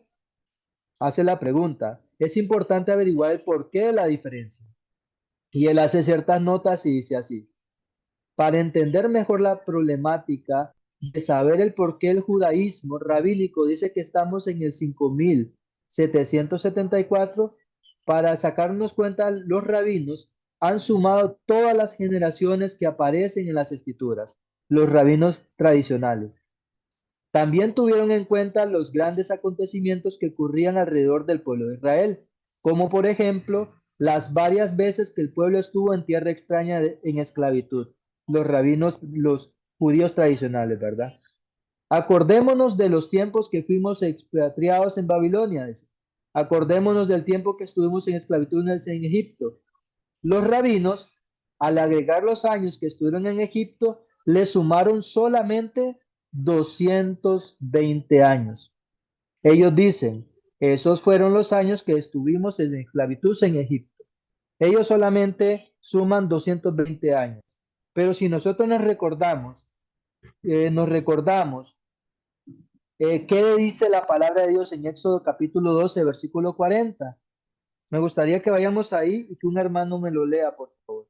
Hace la pregunta. Es importante averiguar el porqué de la diferencia. Y él hace ciertas notas y dice así: para entender mejor la problemática de saber el por qué el judaísmo rabínico dice que estamos en el 5.774, para sacarnos cuenta, los rabinos han sumado todas las generaciones que aparecen en las escrituras, los rabinos tradicionales. También tuvieron en cuenta los grandes acontecimientos que ocurrían alrededor del pueblo de Israel, como por ejemplo las varias veces que el pueblo estuvo en tierra extraña en esclavitud. Los rabinos, los judíos tradicionales, ¿verdad? Acordémonos de los tiempos que fuimos expatriados en Babilonia, dice. Acordémonos del tiempo que estuvimos en esclavitud en Egipto. Los rabinos, al agregar los años que estuvieron en Egipto, le sumaron solamente 220 años. Ellos dicen, esos fueron los años que estuvimos en esclavitud en Egipto. Ellos solamente suman 220 años. Pero si nosotros nos recordamos ¿qué dice la palabra de Dios en Éxodo capítulo 12, versículo 40? Me gustaría que vayamos ahí y que un hermano me lo lea, por favor.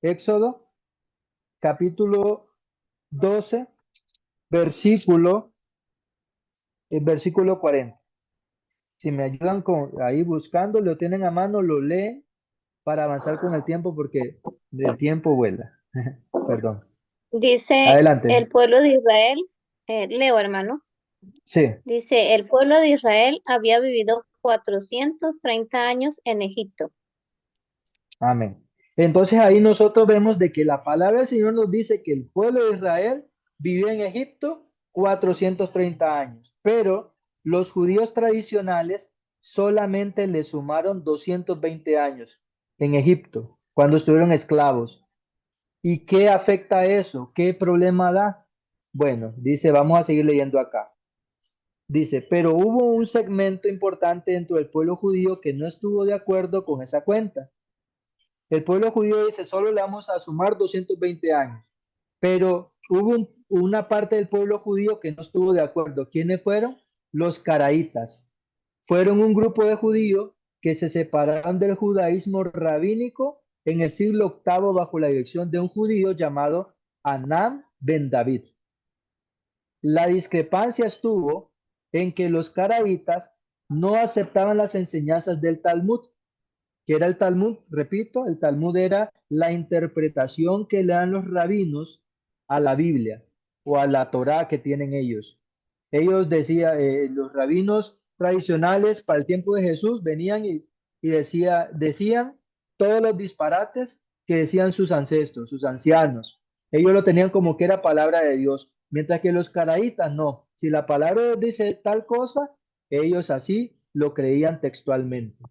Éxodo capítulo 12, versículo, versículo 40. Si me ayudan ahí buscando, lo tienen a mano, lo leen para avanzar con el tiempo porque el tiempo vuela. Perdón. Dice Adelante. el pueblo de Israel, leo hermano, Sí, dice, el pueblo de Israel había vivido 430 años en Egipto. amén. Entonces ahí nosotros vemos de que la palabra del Señor nos dice que el pueblo de Israel vivió en Egipto 430 años, pero los judíos tradicionales solamente le sumaron 220 años en Egipto, cuando estuvieron esclavos. ¿Y qué afecta eso? ¿Qué problema da? Bueno, dice, vamos a seguir leyendo acá. Dice, pero hubo un segmento importante dentro del pueblo judío que no estuvo de acuerdo con esa cuenta. El pueblo judío dice, solo le vamos a sumar 220 años. Pero hubo una parte del pueblo judío que no estuvo de acuerdo. ¿Quiénes fueron? Los caraítas. Fueron un grupo de judíos que se separaron del judaísmo rabínico en el siglo octavo bajo la dirección de un judío llamado Anán ben David. La discrepancia estuvo en que los caraítas no aceptaban las enseñanzas del Talmud. ¿Qué era el Talmud? Repito, el Talmud era la interpretación que le dan los rabinos a la Biblia o a la Torá que tienen ellos. Ellos decían, los rabinos tradicionales para el tiempo de Jesús venían y decían todos los disparates que decían sus ancestros, sus ancianos. Ellos lo tenían como que era palabra de Dios, mientras que los caraítas no. Si la palabra de Dios dice tal cosa, ellos así lo creían textualmente.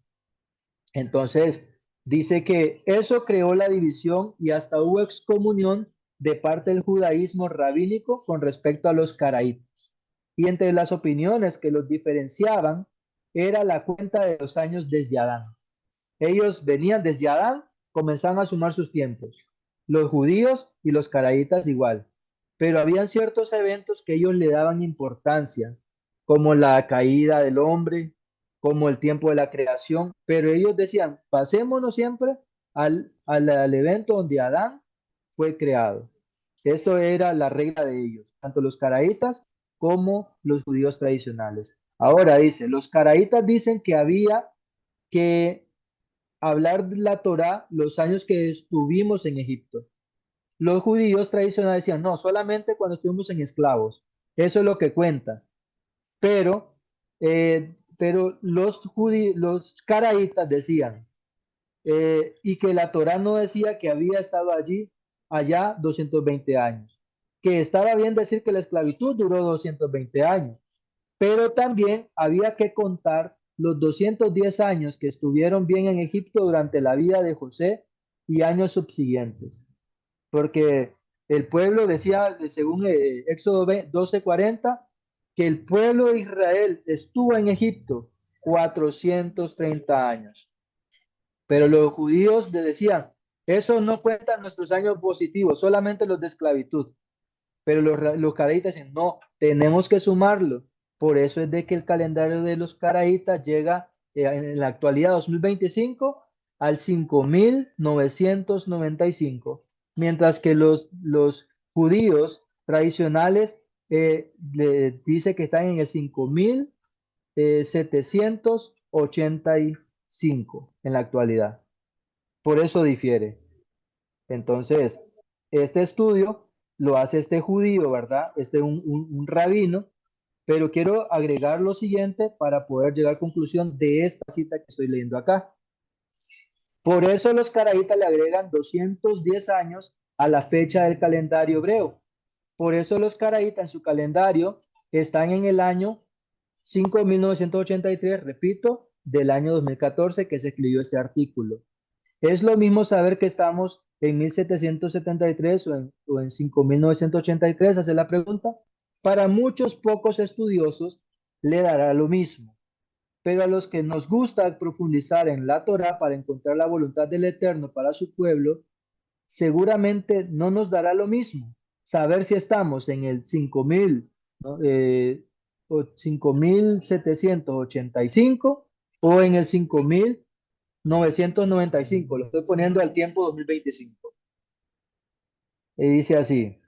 Entonces, dice que eso creó la división y hasta hubo excomunión de parte del judaísmo rabínico con respecto a los caraítas. Y entre las opiniones que los diferenciaban era la cuenta de los años desde Adán. Ellos venían desde Adán, comenzaban a sumar sus tiempos. Los judíos y los caraítas igual. Pero habían ciertos eventos que ellos le daban importancia, como la caída del hombre, como el tiempo de la creación. Pero ellos decían, pasémonos siempre al evento donde Adán fue creado. Esto era la regla de ellos, tanto los caraítas como los judíos tradicionales. Ahora dice, los caraítas dicen que había que hablar de la Torá los años que estuvimos en Egipto. Los judíos tradicionales decían, no, solamente cuando estuvimos en esclavos. Eso es lo que cuenta. Pero los caraítas decían, y que la Torá no decía que había estado allá 220 años. Que estaba bien decir que la esclavitud duró 220 años, pero también había que contar los 210 años que estuvieron bien en Egipto durante la vida de José y años subsiguientes. Porque el pueblo decía, según Éxodo 12:40, que el pueblo de Israel estuvo en Egipto 430 años. Pero los judíos decían, eso no cuenta nuestros años positivos, solamente los de esclavitud. Pero los caraítas dicen, no, tenemos que sumarlo. Por eso es de que el calendario de los caraítas llega en la actualidad 2025 al 5995, mientras que los judíos tradicionales dice que están en el 5785 en la actualidad. Por eso difiere. Entonces, este estudio lo hace este judío, ¿verdad? Un rabino, pero quiero agregar lo siguiente para poder llegar a conclusión de esta cita que estoy leyendo acá. Por eso los caraítas le agregan 210 años a la fecha del calendario hebreo. Por eso los caraítas en su calendario están en el año 5.983, repito, del año 2014 que se escribió este artículo. Es lo mismo saber que estamos en 1773 o en 5.983, hace la pregunta. Para muchos pocos estudiosos le dará lo mismo, pero a los que nos gusta profundizar en la Torá para encontrar la voluntad del Eterno para su pueblo, seguramente no nos dará lo mismo saber si estamos en el 5.000, ¿no? 5.785 o en el 5.995. Lo estoy poniendo al tiempo 2025. Y dice así: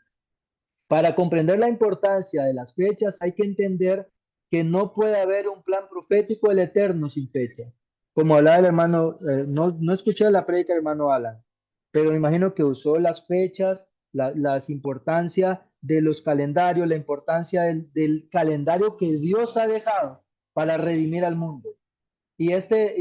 para comprender la importancia de las fechas hay que entender que no puede haber un plan profético del Eterno sin fecha. Como hablaba el hermano, no escuché la prédica del hermano Alan, pero me imagino que usó las fechas, las importancias de los calendarios, la importancia del calendario que Dios ha dejado para redimir al mundo. Y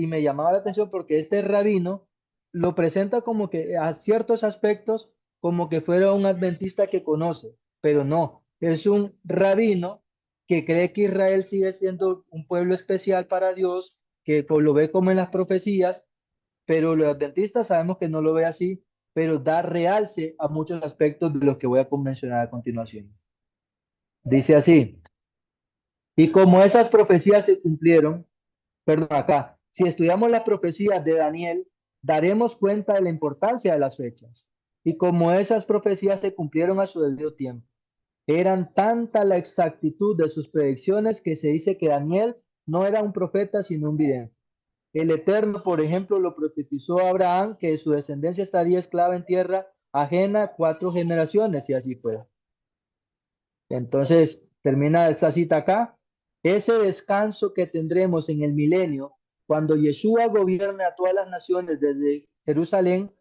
me llamaba la atención porque este rabino lo presenta como que a ciertos aspectos como que fuera un adventista que conoce, pero no, es un rabino que cree que Israel sigue siendo un pueblo especial para Dios, que lo ve como en las profecías, pero los adventistas sabemos que no lo ve así, pero da realce a muchos aspectos de los que voy a mencionar a continuación. Dice así: y como esas profecías se cumplieron, perdón, acá, si estudiamos las profecías de Daniel, daremos cuenta de la importancia de las fechas. Y como esas profecías se cumplieron a su debido tiempo, eran tanta la exactitud de sus predicciones que se dice que Daniel no era un profeta sino un vidente. El Eterno, por ejemplo, lo profetizó a Abraham que su descendencia estaría esclava en tierra ajena 4 generaciones, y así fue. Entonces, termina esta cita acá. Ese descanso que tendremos en el milenio, cuando Yeshua gobierne a todas las naciones desde Jerusalén,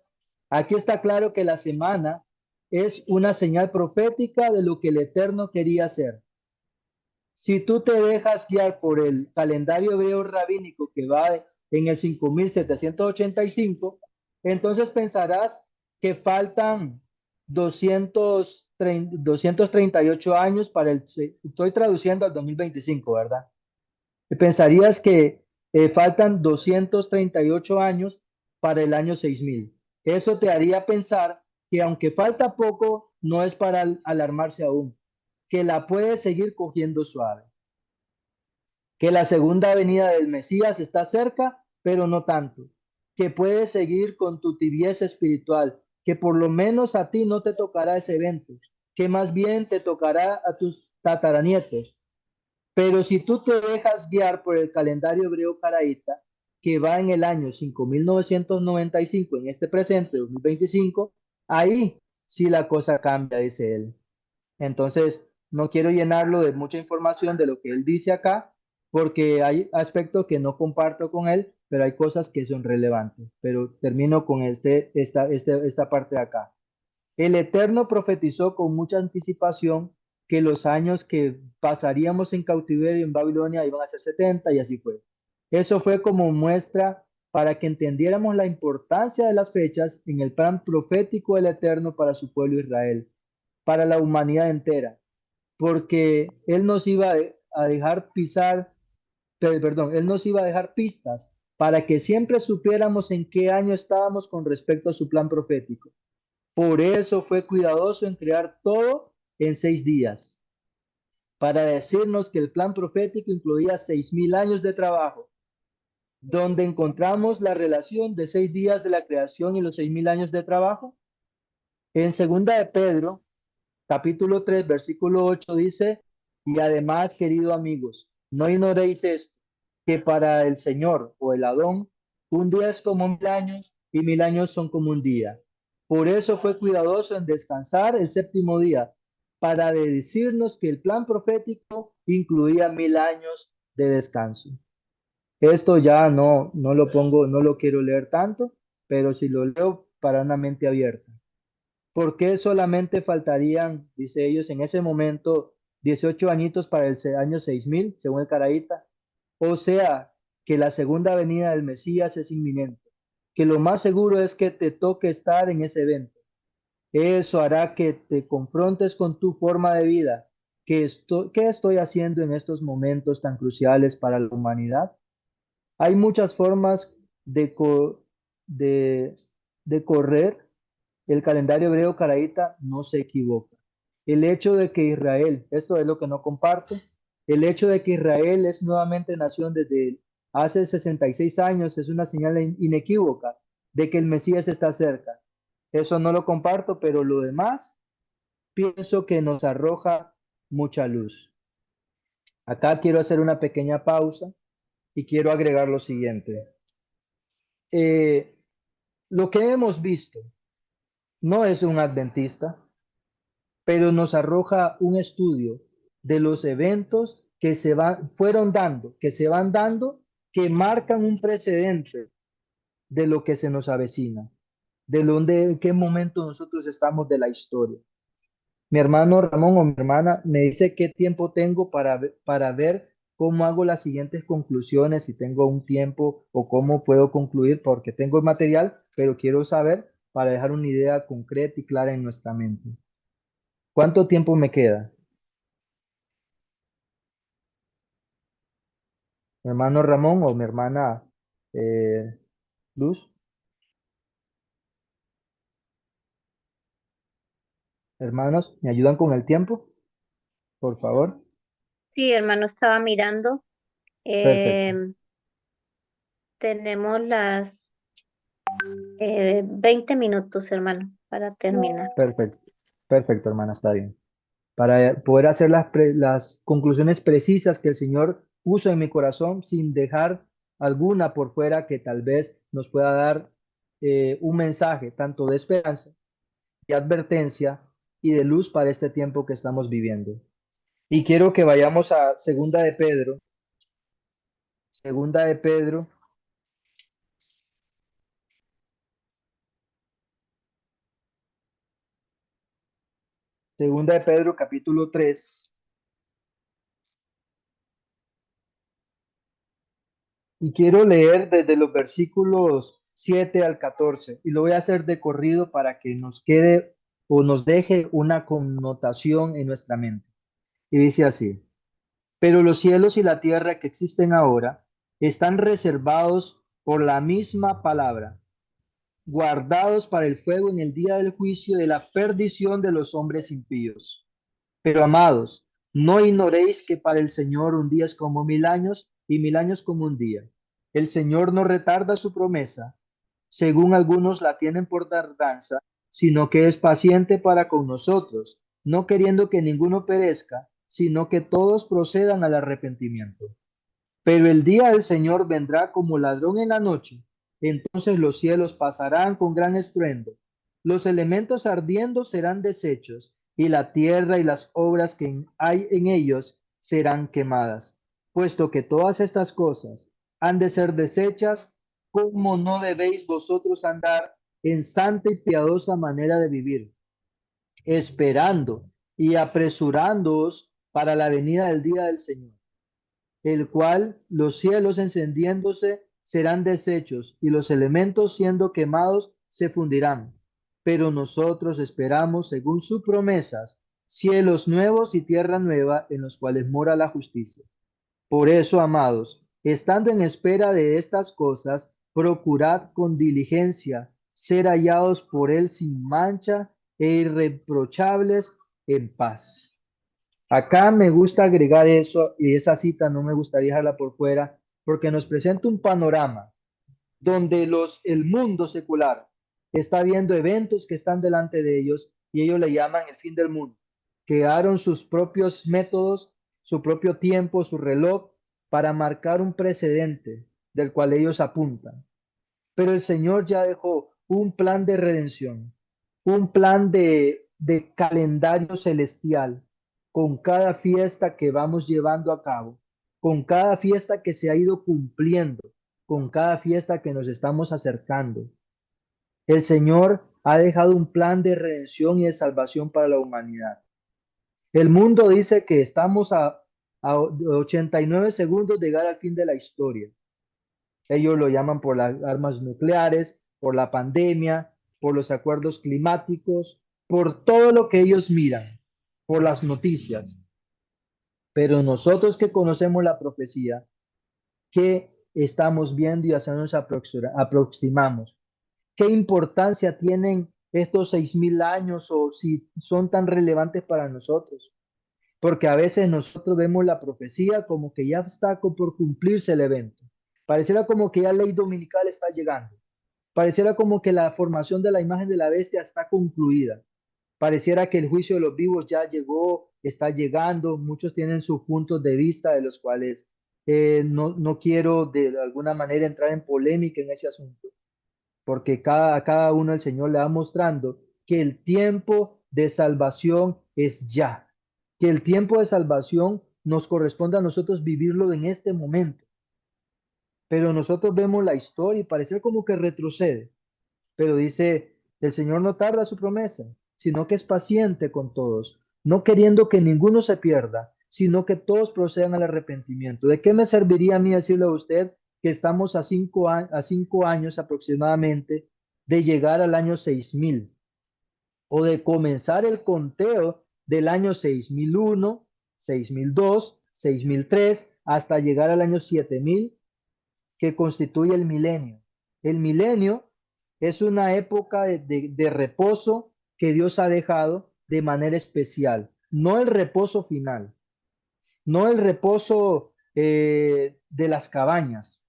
aquí está claro que la semana es una señal profética de lo que el Eterno quería hacer. Si tú te dejas guiar por el calendario hebreo rabínico que va en el 5.785, entonces pensarás que faltan 238 años para estoy traduciendo al 2025, ¿verdad? Y pensarías que faltan 238 años para el año 6.000. Eso te haría pensar que aunque falta poco, no es para alarmarse aún, que la puedes seguir cogiendo suave, que la segunda venida del Mesías está cerca, pero no tanto, que puedes seguir con tu tibieza espiritual, que por lo menos a ti no te tocará ese evento, que más bien te tocará a tus tataranietos. Pero si tú te dejas guiar por el calendario hebreo caraíta, que va en el año 5.995, en este presente 2025, ahí sí la cosa cambia, dice él. Entonces, no quiero llenarlo de mucha información de lo que él dice acá, porque hay aspectos que no comparto con él, pero hay cosas que son relevantes. Pero termino con esta parte de acá. El Eterno profetizó con mucha anticipación que los años que pasaríamos en cautiverio en Babilonia iban a ser 70, y así fue. Eso fue como muestra para que entendiéramos la importancia de las fechas en el plan profético del Eterno para su pueblo Israel, para la humanidad entera, porque Él nos iba a dejar Él nos iba a dejar pistas para que siempre supiéramos en qué año estábamos con respecto a su plan profético. Por eso fue cuidadoso en crear todo en 6 días, para decirnos que el plan profético incluía 6.000 años de trabajo, donde encontramos la relación de 6 días de la creación y los 6.000 años de trabajo. En segunda de Pedro, capítulo 3, versículo 8 dice: y además, queridos amigos, no ignoréis esto, que para el Señor o el Adón, un día es como 1.000 años y 1.000 años son como un día. Por eso fue cuidadoso en descansar el séptimo día, para decirnos que el plan profético incluía 1.000 años de descanso. Esto ya no lo pongo, no lo quiero leer tanto, pero si lo leo para una mente abierta. ¿Por qué solamente faltarían, dice ellos, en ese momento 18 añitos para el año 6.000, según el Caraíta? O sea, que la segunda venida del Mesías es inminente, que lo más seguro es que te toque estar en ese evento. Eso hará que te confrontes con tu forma de vida. ¿Qué estoy haciendo en estos momentos tan cruciales para la humanidad? Hay muchas formas de, co- de, de correr. El calendario hebreo caraíta no se equivoca. El hecho de que Israel, esto es lo que no comparto, el hecho de que Israel es nuevamente nación desde hace 66 años es una señal inequívoca de que el Mesías está cerca. Eso no lo comparto, pero lo demás pienso que nos arroja mucha luz. Acá quiero hacer una pequeña pausa y quiero agregar lo siguiente. Eh, lo que hemos visto no es un adventista, pero nos arroja un estudio de los eventos que fueron dando, que se van dando, que marcan un precedente de lo que se nos avecina, en qué momento nosotros estamos de la historia. Mi hermano Ramón o mi hermana me dice qué tiempo tengo para ver cómo hago las siguientes conclusiones, si tengo un tiempo o cómo puedo concluir, porque tengo el material, pero quiero saber para dejar una idea concreta y clara en nuestra mente. ¿Cuánto tiempo me queda? Mi hermano Ramón o mi hermana eh, Luz, hermanos, ¿me ayudan con el tiempo? Por favor. Sí, hermano, estaba mirando. Perfecto, em, Tenemos las 20 minutos, hermano, para terminar. perfecto, perfecto, hermana, está bien. Para poder hacer las conclusiones precisas que el Señor puso en mi corazón sin dejar alguna por fuera que tal vez nos pueda dar un mensaje tanto de esperanza, de advertencia y de luz para este tiempo que estamos viviendo. Y quiero que vayamos a Segunda de Pedro, Segunda de Pedro capítulo 3. Y quiero leer desde los versículos 7 al 14 y lo voy a hacer de corrido para que nos quede o nos deje una connotación en nuestra mente. Y dice así, pero los cielos y la tierra que existen ahora están reservados por la misma palabra, guardados para el fuego en el día del juicio de la perdición de los hombres impíos. Pero amados, no ignoréis que para el Señor un día es como 1000 años y 1000 años como un día. El Señor no retarda su promesa, según algunos la tienen por tardanza, sino que es paciente para con nosotros, no queriendo que ninguno perezca, sino que todos procedan al arrepentimiento. Pero el día del Señor vendrá como ladrón en la noche. Entonces los cielos pasarán con gran estruendo. Los elementos ardiendo serán deshechos, y la tierra y las obras que hay en ellos serán quemadas. Puesto que todas estas cosas han de ser deshechas, ¿cómo no debéis vosotros andar en santa y piadosa manera de vivir, esperando y apresurándoos para la venida del día del Señor? El cual los cielos encendiéndose serán deshechos y los elementos siendo quemados se fundirán. Pero nosotros esperamos, según sus promesas, cielos nuevos y tierra nueva en los cuales mora la justicia. Por eso, amados, estando en espera de estas cosas, procurad con diligencia ser hallados por él sin mancha e irreprochables en paz. Acá me gusta agregar eso y esa cita no me gustaría dejarla por fuera porque nos presenta un panorama donde el mundo secular está viendo eventos que están delante de ellos y ellos le llaman el fin del mundo. Crearon sus propios métodos, su propio tiempo, su reloj para marcar un precedente del cual ellos apuntan. Pero el Señor ya dejó un plan de redención, un plan de calendario celestial con cada fiesta que vamos llevando a cabo, con cada fiesta que se ha ido cumpliendo, con cada fiesta que nos estamos acercando. El Señor ha dejado un plan de redención y de salvación para la humanidad. El mundo dice que estamos a 89 segundos de llegar al fin de la historia. Ellos lo llaman por las armas nucleares, por la pandemia, por los acuerdos climáticos, por todo lo que ellos miran, por las noticias. Pero nosotros que conocemos la profecía, ¿qué estamos viendo y hacia nos aproximamos? ¿Qué importancia tienen estos 6000 años o si son tan relevantes para nosotros? Porque a veces nosotros vemos la profecía como que ya está por cumplirse el evento. Pareciera como que ya la ley dominical está llegando. Pareciera como que la formación de la imagen de la bestia está concluida. Pareciera que el juicio de los vivos ya llegó, está llegando. Muchos tienen sus puntos de vista de los cuales no quiero de alguna manera entrar en polémica en ese asunto, porque a cada uno el Señor le va mostrando que el tiempo de salvación es ya, que el tiempo de salvación nos corresponde a nosotros vivirlo en este momento. Pero nosotros vemos la historia y parece como que retrocede. Pero dice, el Señor no tarda su promesa, sino que es paciente con todos, no queriendo que ninguno se pierda, sino que todos procedan al arrepentimiento. ¿De qué me serviría a mí decirle a usted que estamos a 5 años aproximadamente de llegar al año 6000 o de comenzar el conteo del año 6001, 6002, 6003 hasta llegar al año 7000 que constituye el milenio? El milenio es una época de reposo que Dios ha dejado de manera especial, no el reposo final, no el reposo de las cabañas,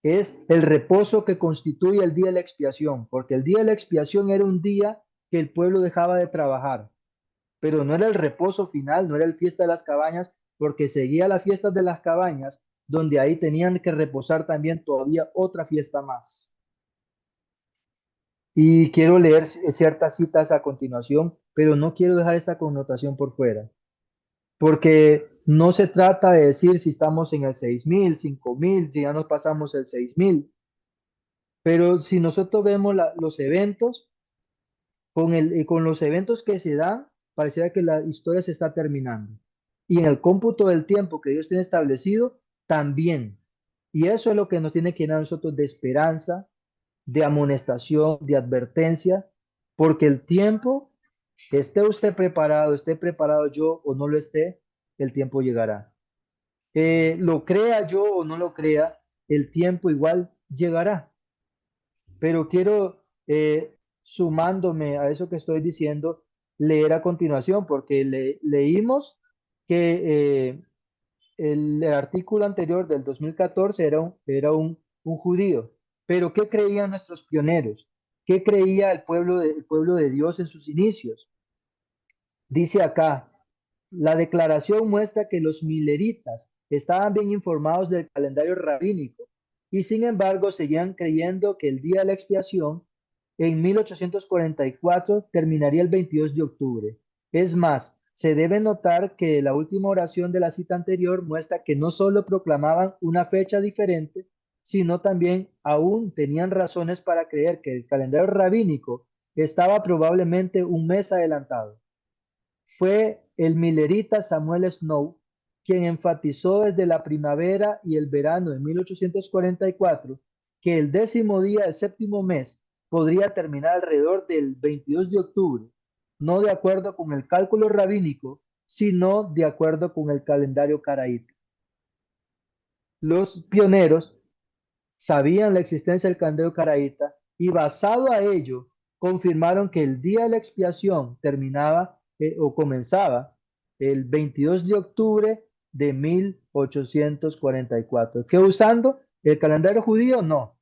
es el reposo que constituye el día de la expiación, porque el día de la expiación era un día que el pueblo dejaba de trabajar, pero no era el reposo final, no era el fiesta de las cabañas, porque seguía las fiestas de las cabañas, donde ahí tenían que reposar también todavía otra fiesta más. Y quiero leer ciertas citas a continuación, pero no quiero dejar esta connotación por fuera, porque no se trata de decir si estamos en el 6000, 5000, si ya nos pasamos el 6000, pero si nosotros vemos los eventos, con los eventos que se dan, pareciera que la historia se está terminando. Y en el cómputo del tiempo que Dios tiene establecido, también. Y eso es lo que nos tiene que llenar a nosotros de esperanza, de amonestación, de advertencia, porque el tiempo, esté preparado yo o no lo esté, el tiempo llegará. Lo crea yo o no lo crea, el tiempo igual llegará. Pero quiero, sumándome a eso que estoy diciendo, leer a continuación, porque leímos que el artículo anterior del 2014 era un judío. Pero ¿qué creían nuestros pioneros? ¿Qué creía el pueblo de Dios en sus inicios? Dice acá, la declaración muestra que los mileritas estaban bien informados del calendario rabínico y sin embargo seguían creyendo que el día de la expiación en 1844 terminaría el 22 de octubre. Es más, se debe notar que la última oración de la cita anterior muestra que no solo proclamaban una fecha diferente, sino también aún tenían razones para creer que el calendario rabínico estaba probablemente un mes adelantado. Fue el milerita Samuel Snow quien enfatizó desde la primavera y el verano de 1844 que el 10º día del 7º mes podría terminar alrededor del 22 de octubre, no de acuerdo con el cálculo rabínico, sino de acuerdo con el calendario caraíta. Los pioneros sabían la existencia del calendario caraíta y basado a ello confirmaron que el día de la expiación terminaba o comenzaba el 22 de octubre de 1844. ¿Qué usando el calendario judío? No.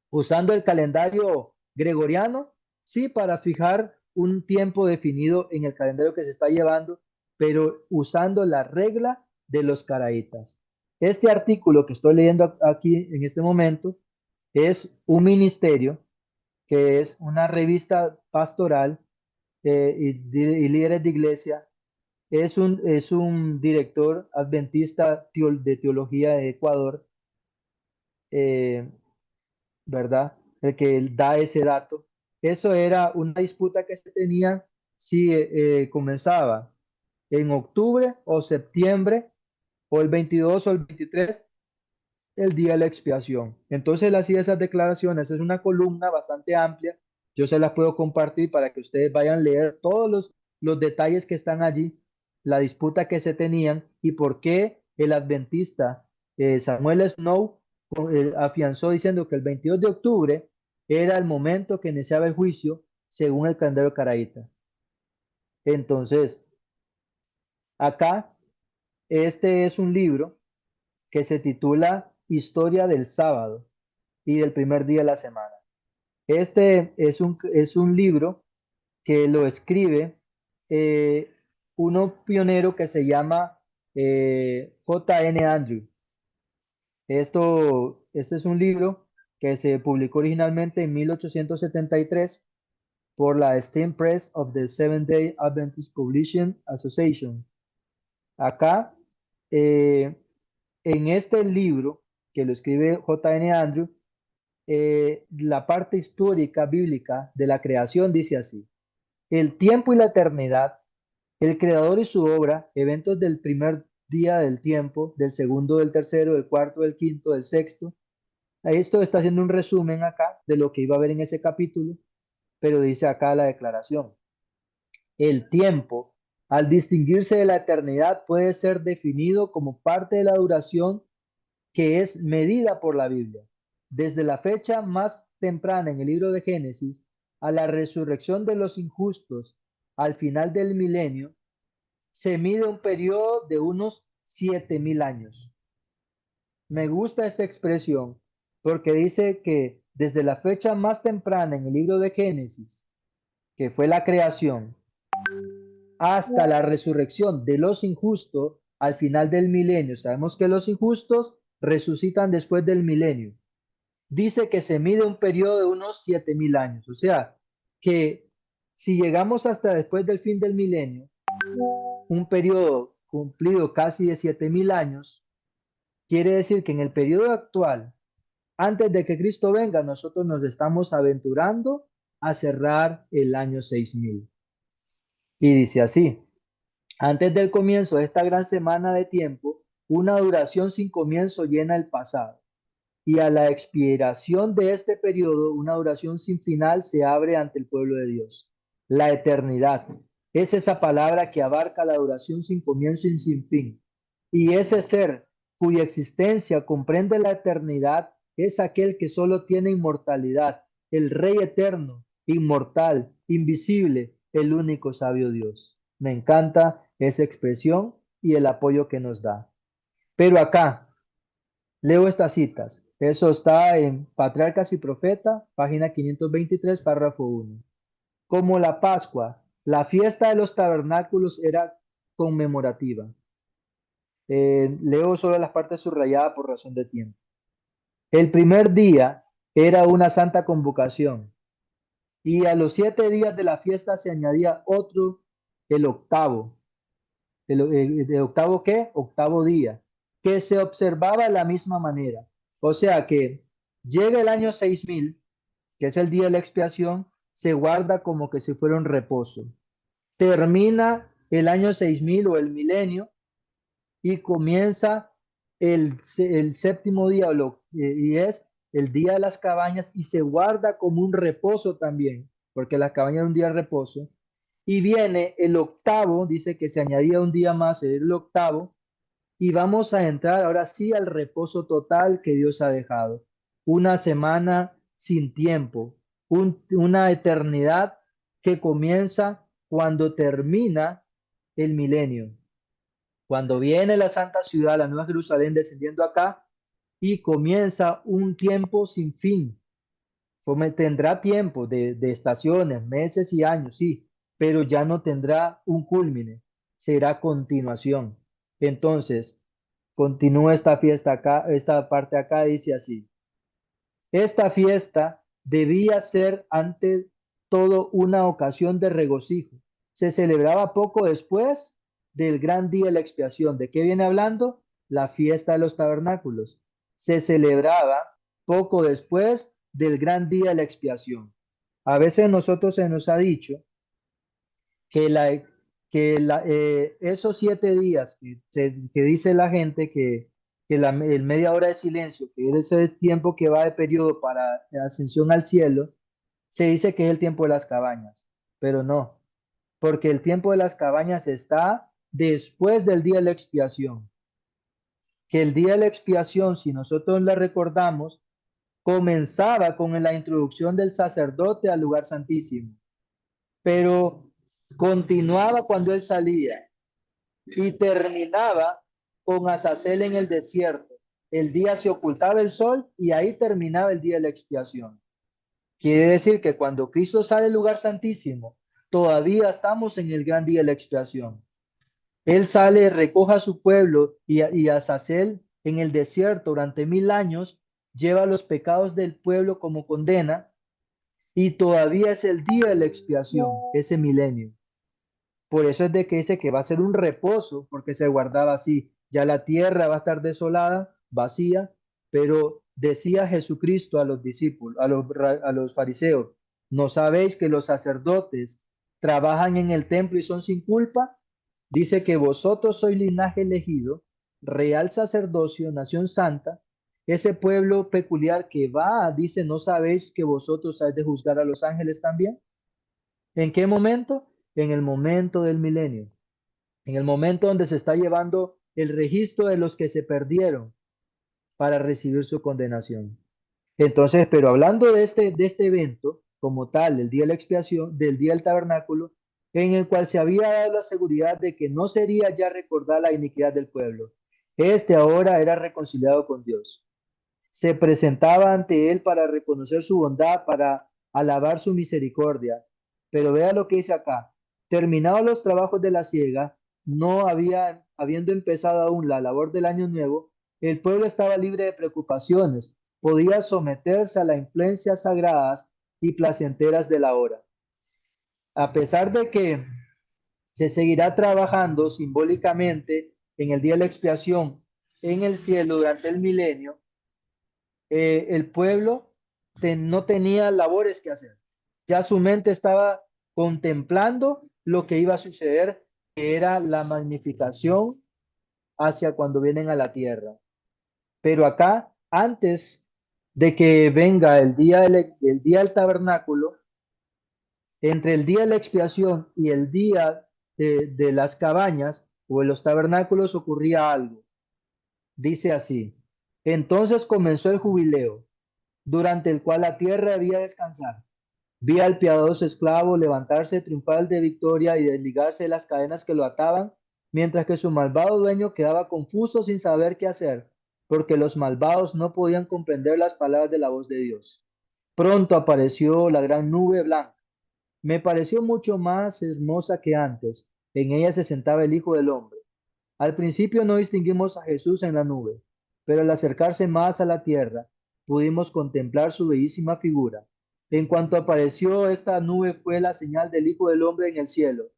Usando el calendario gregoriano, sí, para fijar un tiempo definido en el calendario que se está llevando, pero usando la regla de los caraítas. Este artículo que estoy leyendo aquí en este momento es un ministerio, que es una revista pastoral y líderes de iglesia. Es un director adventista de teología de Ecuador, eh, ¿verdad? El que da ese dato. Eso era una disputa que se tenía si comenzaba en octubre o septiembre o el 22 o el 23, el día de la expiación. Entonces él hacía esas declaraciones, es una columna bastante amplia Yo se las puedo compartir para que ustedes vayan a leer todos los detalles que están allí, la disputa que se tenían y por qué el adventista Samuel Snow afianzó diciendo que el 22 de octubre era el momento que iniciaba el juicio según el calendario caraíta. Entonces, acá, este es un libro que se titula Historia del sábado y del primer día de la semana. Este es un libro que lo escribe uno pionero que se llama J. N. Andrew. Este es un libro que se publicó originalmente en 1873 por la Steam Press of the Seventh-day Adventist Publishing Association. Acá, en este libro que lo escribe J. N. Andrew, la parte histórica bíblica de la creación dice así: el tiempo y la eternidad, el creador y su obra, eventos del primer día del tiempo, del segundo, del tercero, del cuarto, del quinto, del sexto. Esto está haciendo un resumen acá de lo que iba a ver en ese capítulo, pero dice acá la declaración: el tiempo, al distinguirse de la eternidad, puede ser definido como parte de la duración que es medida por la Biblia. Desde la fecha más temprana en el libro de Génesis a la resurrección de los injustos al final del milenio, se mide un periodo de unos 7.000 años. Me gusta esta expresión porque dice que desde la fecha más temprana en el libro de Génesis, que fue la creación, hasta la resurrección de los injustos al final del milenio. Sabemos que los injustos resucitan después del milenio. Dice que se mide un periodo de unos 7.000 años. O sea, que si llegamos hasta después del fin del milenio, un periodo cumplido casi de 7.000 años, quiere decir que en el periodo actual, antes de que Cristo venga, nosotros nos estamos aventurando a cerrar el año 6.000. Y dice así: antes del comienzo de esta gran semana de tiempo, una duración sin comienzo llena el pasado. Y a la expiración de este periodo, una duración sin final se abre ante el pueblo de Dios. La eternidad es esa palabra que abarca la duración sin comienzo y sin fin. Y ese ser cuya existencia comprende la eternidad es aquel que solo tiene inmortalidad, el Rey eterno, inmortal, invisible, el único sabio Dios. Me encanta esa expresión y el apoyo que nos da. Pero acá leo estas citas. Eso está en Patriarcas y Profeta, página 523, párrafo 1. Como la Pascua, la fiesta de los tabernáculos era conmemorativa. Leo solo las partes subrayadas por razón de tiempo. El primer día era una santa convocación, y a los 7 días de la fiesta se añadía otro, el octavo. ¿El octavo qué? Octavo día, que se observaba de la misma manera. O sea que llega el año 6.000, que es el día de la expiación, se guarda como que si fuera un reposo. Termina el año 6.000 o el milenio y comienza el séptimo día, y es el día de las cabañas, y se guarda como un reposo también, porque las cabañas es un día de reposo. Y viene el octavo, dice que se añadía un día más, el octavo, y vamos a entrar ahora sí al reposo total que Dios ha dejado. Una semana sin tiempo, una eternidad que comienza cuando termina el milenio. Cuando viene la Santa Ciudad, la Nueva Jerusalén, descendiendo acá, y comienza un tiempo sin fin. Tendrá tiempo de estaciones, meses y años, sí, pero ya no tendrá un culmine, será continuación. Entonces, continúa esta fiesta acá, esta parte acá dice así: esta fiesta debía ser ante todo una ocasión de regocijo. Se celebraba poco después del gran día de la expiación. ¿De qué viene hablando? La fiesta de los tabernáculos. Se celebraba poco después del gran día de la expiación. A veces nosotros se nos ha dicho que, esos 7 días que dice la gente que el media hora de silencio, que es ese tiempo que va de periodo para la ascensión al cielo, se dice que es el tiempo de las cabañas, pero no, porque el tiempo de las cabañas está después del día de la expiación, que el día de la expiación, si nosotros la recordamos, comenzaba con la introducción del sacerdote al lugar santísimo, pero continuaba cuando él salía y terminaba con Azazel en el desierto. El día se ocultaba el sol y ahí terminaba el día de la expiación. Quiere decir que cuando Cristo sale del lugar santísimo, todavía estamos en el gran día de la expiación. Él sale, recoge a su pueblo y a Azazel en el desierto durante 1000 años, lleva los pecados del pueblo como condena y todavía es el día de la expiación, ese milenio. Por eso es de que dice que va a ser un reposo, porque se guardaba así. Ya la tierra va a estar desolada, vacía, pero decía Jesucristo a los discípulos, a los fariseos, ¿no sabéis que los sacerdotes trabajan en el templo y son sin culpa? Dice que vosotros sois linaje elegido, real sacerdocio, nación santa, ese pueblo peculiar que va, dice, ¿no sabéis que vosotros habéis de juzgar a los ángeles también? ¿En qué momento? En el momento del milenio, en el momento donde se está llevando el registro de los que se perdieron para recibir su condenación. Entonces, pero hablando de este evento como tal, el día de la expiación, del día del tabernáculo, en el cual se había dado la seguridad de que no sería ya recordar la iniquidad del pueblo. Este ahora era reconciliado con Dios. Se presentaba ante él para reconocer su bondad, para alabar su misericordia. Pero vea lo que dice acá. Terminados los trabajos de la siega, habiendo empezado aún la labor del año nuevo, el pueblo estaba libre de preocupaciones, podía someterse a las influencias sagradas y placenteras de la hora. A pesar de que se seguirá trabajando simbólicamente en el día de la expiación en el cielo durante el milenio, el pueblo no tenía labores que hacer. Ya su mente estaba contemplando lo que iba a suceder, que era la magnificación hacia cuando vienen a la tierra. Pero acá, antes de que venga el día del tabernáculo, entre el día de la expiación y el día de las cabañas o de los tabernáculos ocurría algo. Dice así: entonces comenzó el jubileo, durante el cual la tierra debía descansar. Vi al piadoso esclavo levantarse triunfal de victoria y desligarse de las cadenas que lo ataban, mientras que su malvado dueño quedaba confuso sin saber qué hacer, porque los malvados no podían comprender las palabras de la voz de Dios. Pronto apareció la gran nube blanca. Me pareció mucho más hermosa que antes. En ella se sentaba el Hijo del Hombre. Al principio no distinguimos a Jesús en la nube, pero al acercarse más a la tierra, pudimos contemplar su bellísima figura. En cuanto apareció esta nube fue la señal del Hijo del Hombre en el cielo.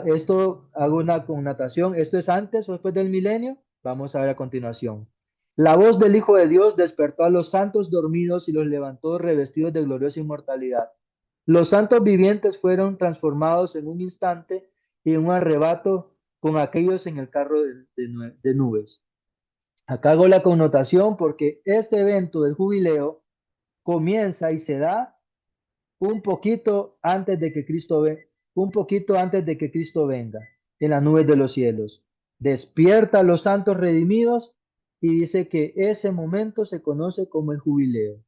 Esto hago una connotación. ¿Esto es antes o después del milenio? Vamos a ver a continuación. La voz del Hijo de Dios despertó a los santos dormidos y los levantó revestidos de gloriosa inmortalidad. Los santos vivientes fueron transformados en un instante y en un arrebato con aquellos en el carro de nubes. Acá hago la connotación porque este evento del jubileo comienza y se da un poquito antes de que Cristo venga en las nubes de los cielos. Despierta a los santos redimidos y dice que ese momento se conoce como el jubileo.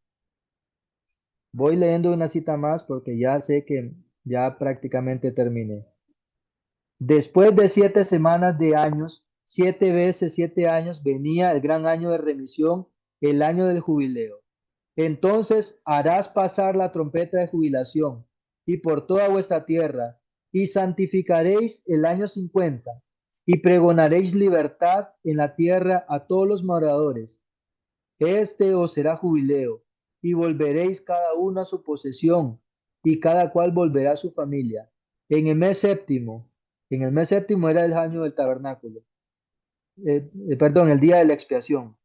Voy leyendo una cita más porque ya sé que ya prácticamente terminé. Después de 7 semanas de años, 7 veces 7 años, venía el gran año de remisión, el año del jubileo. Entonces harás pasar la trompeta de jubilación y por toda vuestra tierra, y santificaréis el año 50, y pregonaréis libertad en la tierra a todos los moradores. Este os será jubileo, y volveréis cada uno a su posesión, y cada cual volverá a su familia. En el mes séptimo era el año del tabernáculo, perdón, el día de la expiación.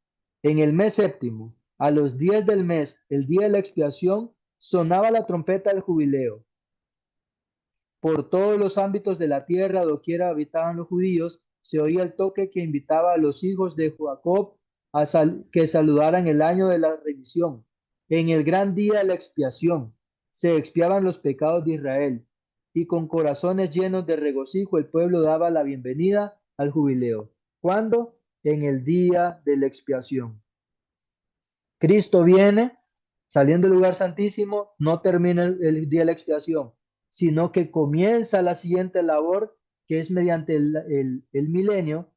En el mes séptimo, a los 10 del mes, el día de la expiación, sonaba la trompeta del jubileo. Por todos los ámbitos de la tierra, doquiera habitaban los judíos, se oía el toque que invitaba a los hijos de Jacob que saludaran el año de la remisión, en el gran día de la expiación. se expiaban los pecados de Israel, y con corazones llenos de regocijo el pueblo daba la bienvenida al jubileo. ¿Cuándo? En el día de la expiación. Cristo viene, saliendo del lugar santísimo, no termina el día de la expiación, sino que comienza la siguiente labor, que es mediante el milenio,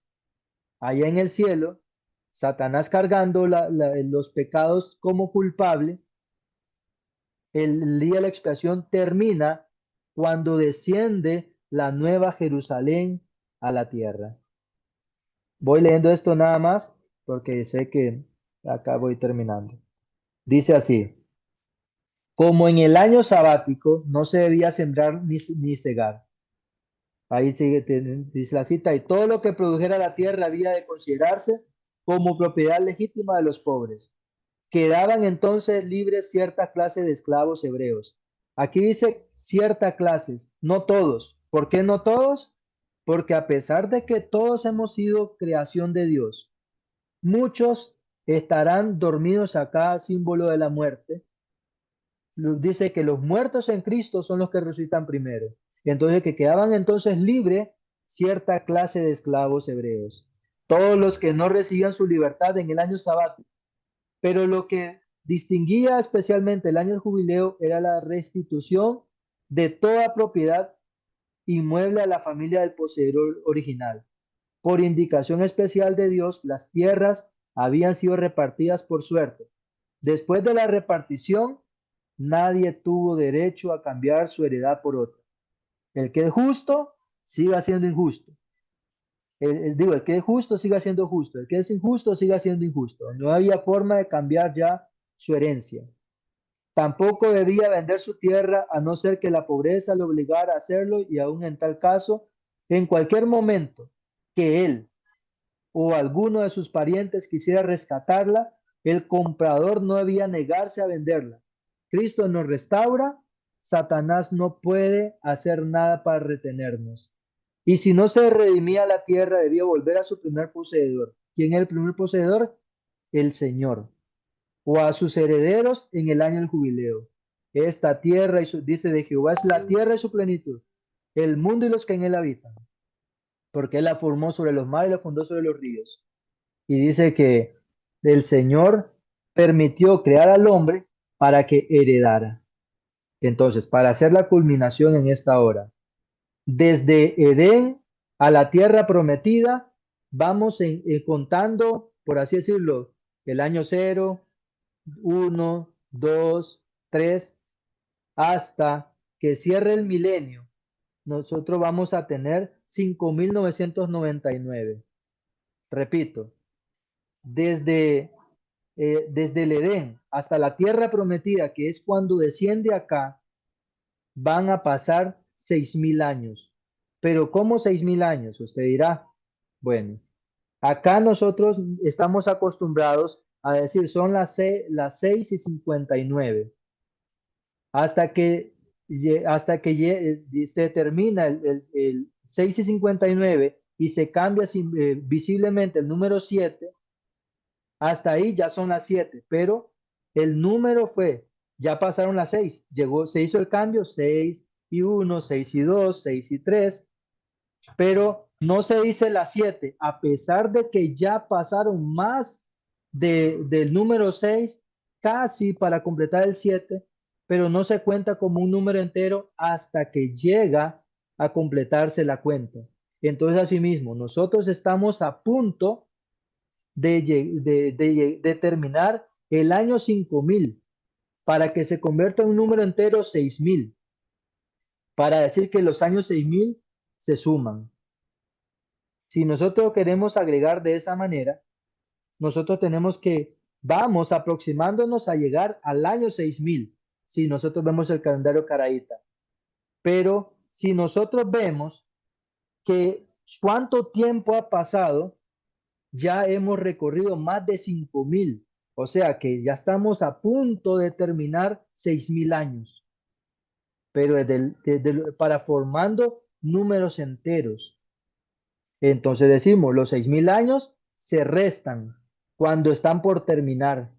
allá en el cielo, Satanás cargando los pecados como culpable. El día de la expiación termina cuando desciende la nueva Jerusalén a la tierra. Voy leyendo esto nada más porque sé que acá voy terminando. Dice así: como en el año sabático no se debía sembrar ni cegar. Ahí sigue, dice la cita: y todo lo que produjera la tierra había de considerarse como propiedad legítima de los pobres. Quedaban entonces libres cierta clase de esclavos hebreos. Aquí dice cierta clases, no todos. ¿Por qué no todos? Porque a pesar de que todos hemos sido creación de Dios, muchos estarán dormidos acá, símbolo de la muerte. Dice que los muertos en Cristo son los que resucitan primero. Entonces, que quedaban entonces libres cierta clase de esclavos hebreos. Todos los que no recibían su libertad en el año sabático. Pero lo que distinguía especialmente el año del jubileo era la restitución de toda propiedad inmueble a la familia del poseedor original. Por indicación especial de Dios, las tierras habían sido repartidas por suerte. Después de la repartición, nadie tuvo derecho a cambiar su heredad por otra. El que es justo, siga siendo injusto. El que es justo siga siendo justo, el que es injusto siga siendo injusto. No había forma de cambiar ya su herencia. Tampoco debía vender su tierra a no ser que la pobreza le obligara a hacerlo, y aún en tal caso, en cualquier momento que él o alguno de sus parientes quisiera rescatarla, el comprador no debía negarse a venderla. Cristo nos restaura, Satanás no puede hacer nada para retenernos. Y si no se redimía la tierra, debía volver a su primer poseedor. ¿Quién es el primer poseedor? El Señor. O a sus herederos en el año del jubileo. Esta tierra, dice de Jehová, es la tierra y su plenitud, el mundo y los que en él habitan, porque él la formó sobre los mares y la fundó sobre los ríos. Y dice que el Señor permitió crear al hombre para que heredara. Entonces, para hacer la culminación en esta hora, desde Edén a la tierra prometida, vamos contando, por así decirlo, el año 0, 1, 2, 3, hasta que cierre el milenio. Nosotros vamos a tener 5.999. Repito, desde desde el Edén hasta la tierra prometida, que es cuando desciende acá, van a pasar 6.000 años. Pero ¿cómo 6.000 años? Usted dirá, bueno, acá nosotros estamos acostumbrados a decir son las 6:59, hasta que, se termina el 6:59 y se cambia visiblemente el número 7. Hasta ahí ya son las 7, pero el número fue, ya pasaron las 6, se hizo el cambio 6:1, 6:2, 6:3, pero no se dice las 7, a pesar de que ya pasaron más del número 6, casi para completar el 7, pero no se cuenta como un número entero hasta que llega a completarse la cuenta. Entonces, asimismo, nosotros estamos a punto de terminar el año 5.000 para que se convierta en un número entero 6.000, para decir que los años 6.000 se suman. Si nosotros queremos agregar de esa manera, nosotros tenemos que, vamos aproximándonos a llegar al año 6.000, si nosotros vemos el calendario caraíta. Pero si nosotros vemos que cuánto tiempo ha pasado, ya hemos recorrido más de 5.000, o sea que ya estamos a punto de terminar 6.000 años, pero para formando números enteros. Entonces decimos, los 6.000 años se restan cuando están por terminar.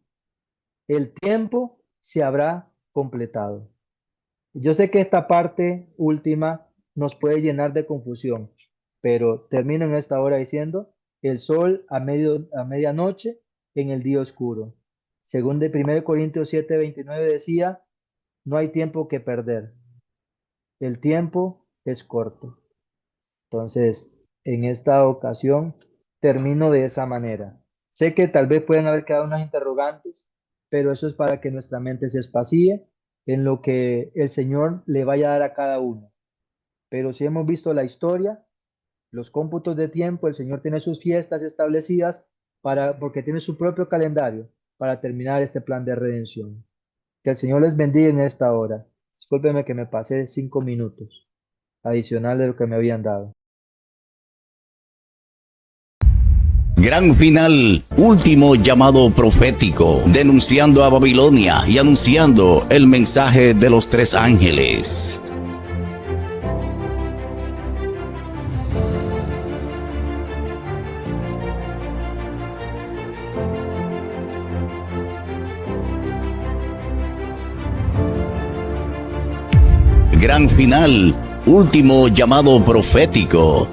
El tiempo se habrá completado. Yo sé que esta parte última nos puede llenar de confusión, pero termino en esta hora diciendo, el sol a medianoche en el día oscuro. Según de 1 Corintios 7:29 decía, no hay tiempo que perder, el tiempo es corto. Entonces, en esta ocasión termino de esa manera. Sé que tal vez pueden haber quedado unas interrogantes, pero eso es para que nuestra mente se espacíe en lo que el Señor le vaya a dar a cada uno. Pero si hemos visto la historia, los cómputos de tiempo, el Señor tiene sus fiestas establecidas porque tiene su propio calendario para terminar este plan de redención. Que el Señor les bendiga en esta hora. Discúlpeme que me pasé 5 minutos adicional de lo que me habían dado. Gran final, último llamado profético, denunciando a Babilonia y anunciando el mensaje de los 3 ángeles. Gran final, último llamado profético,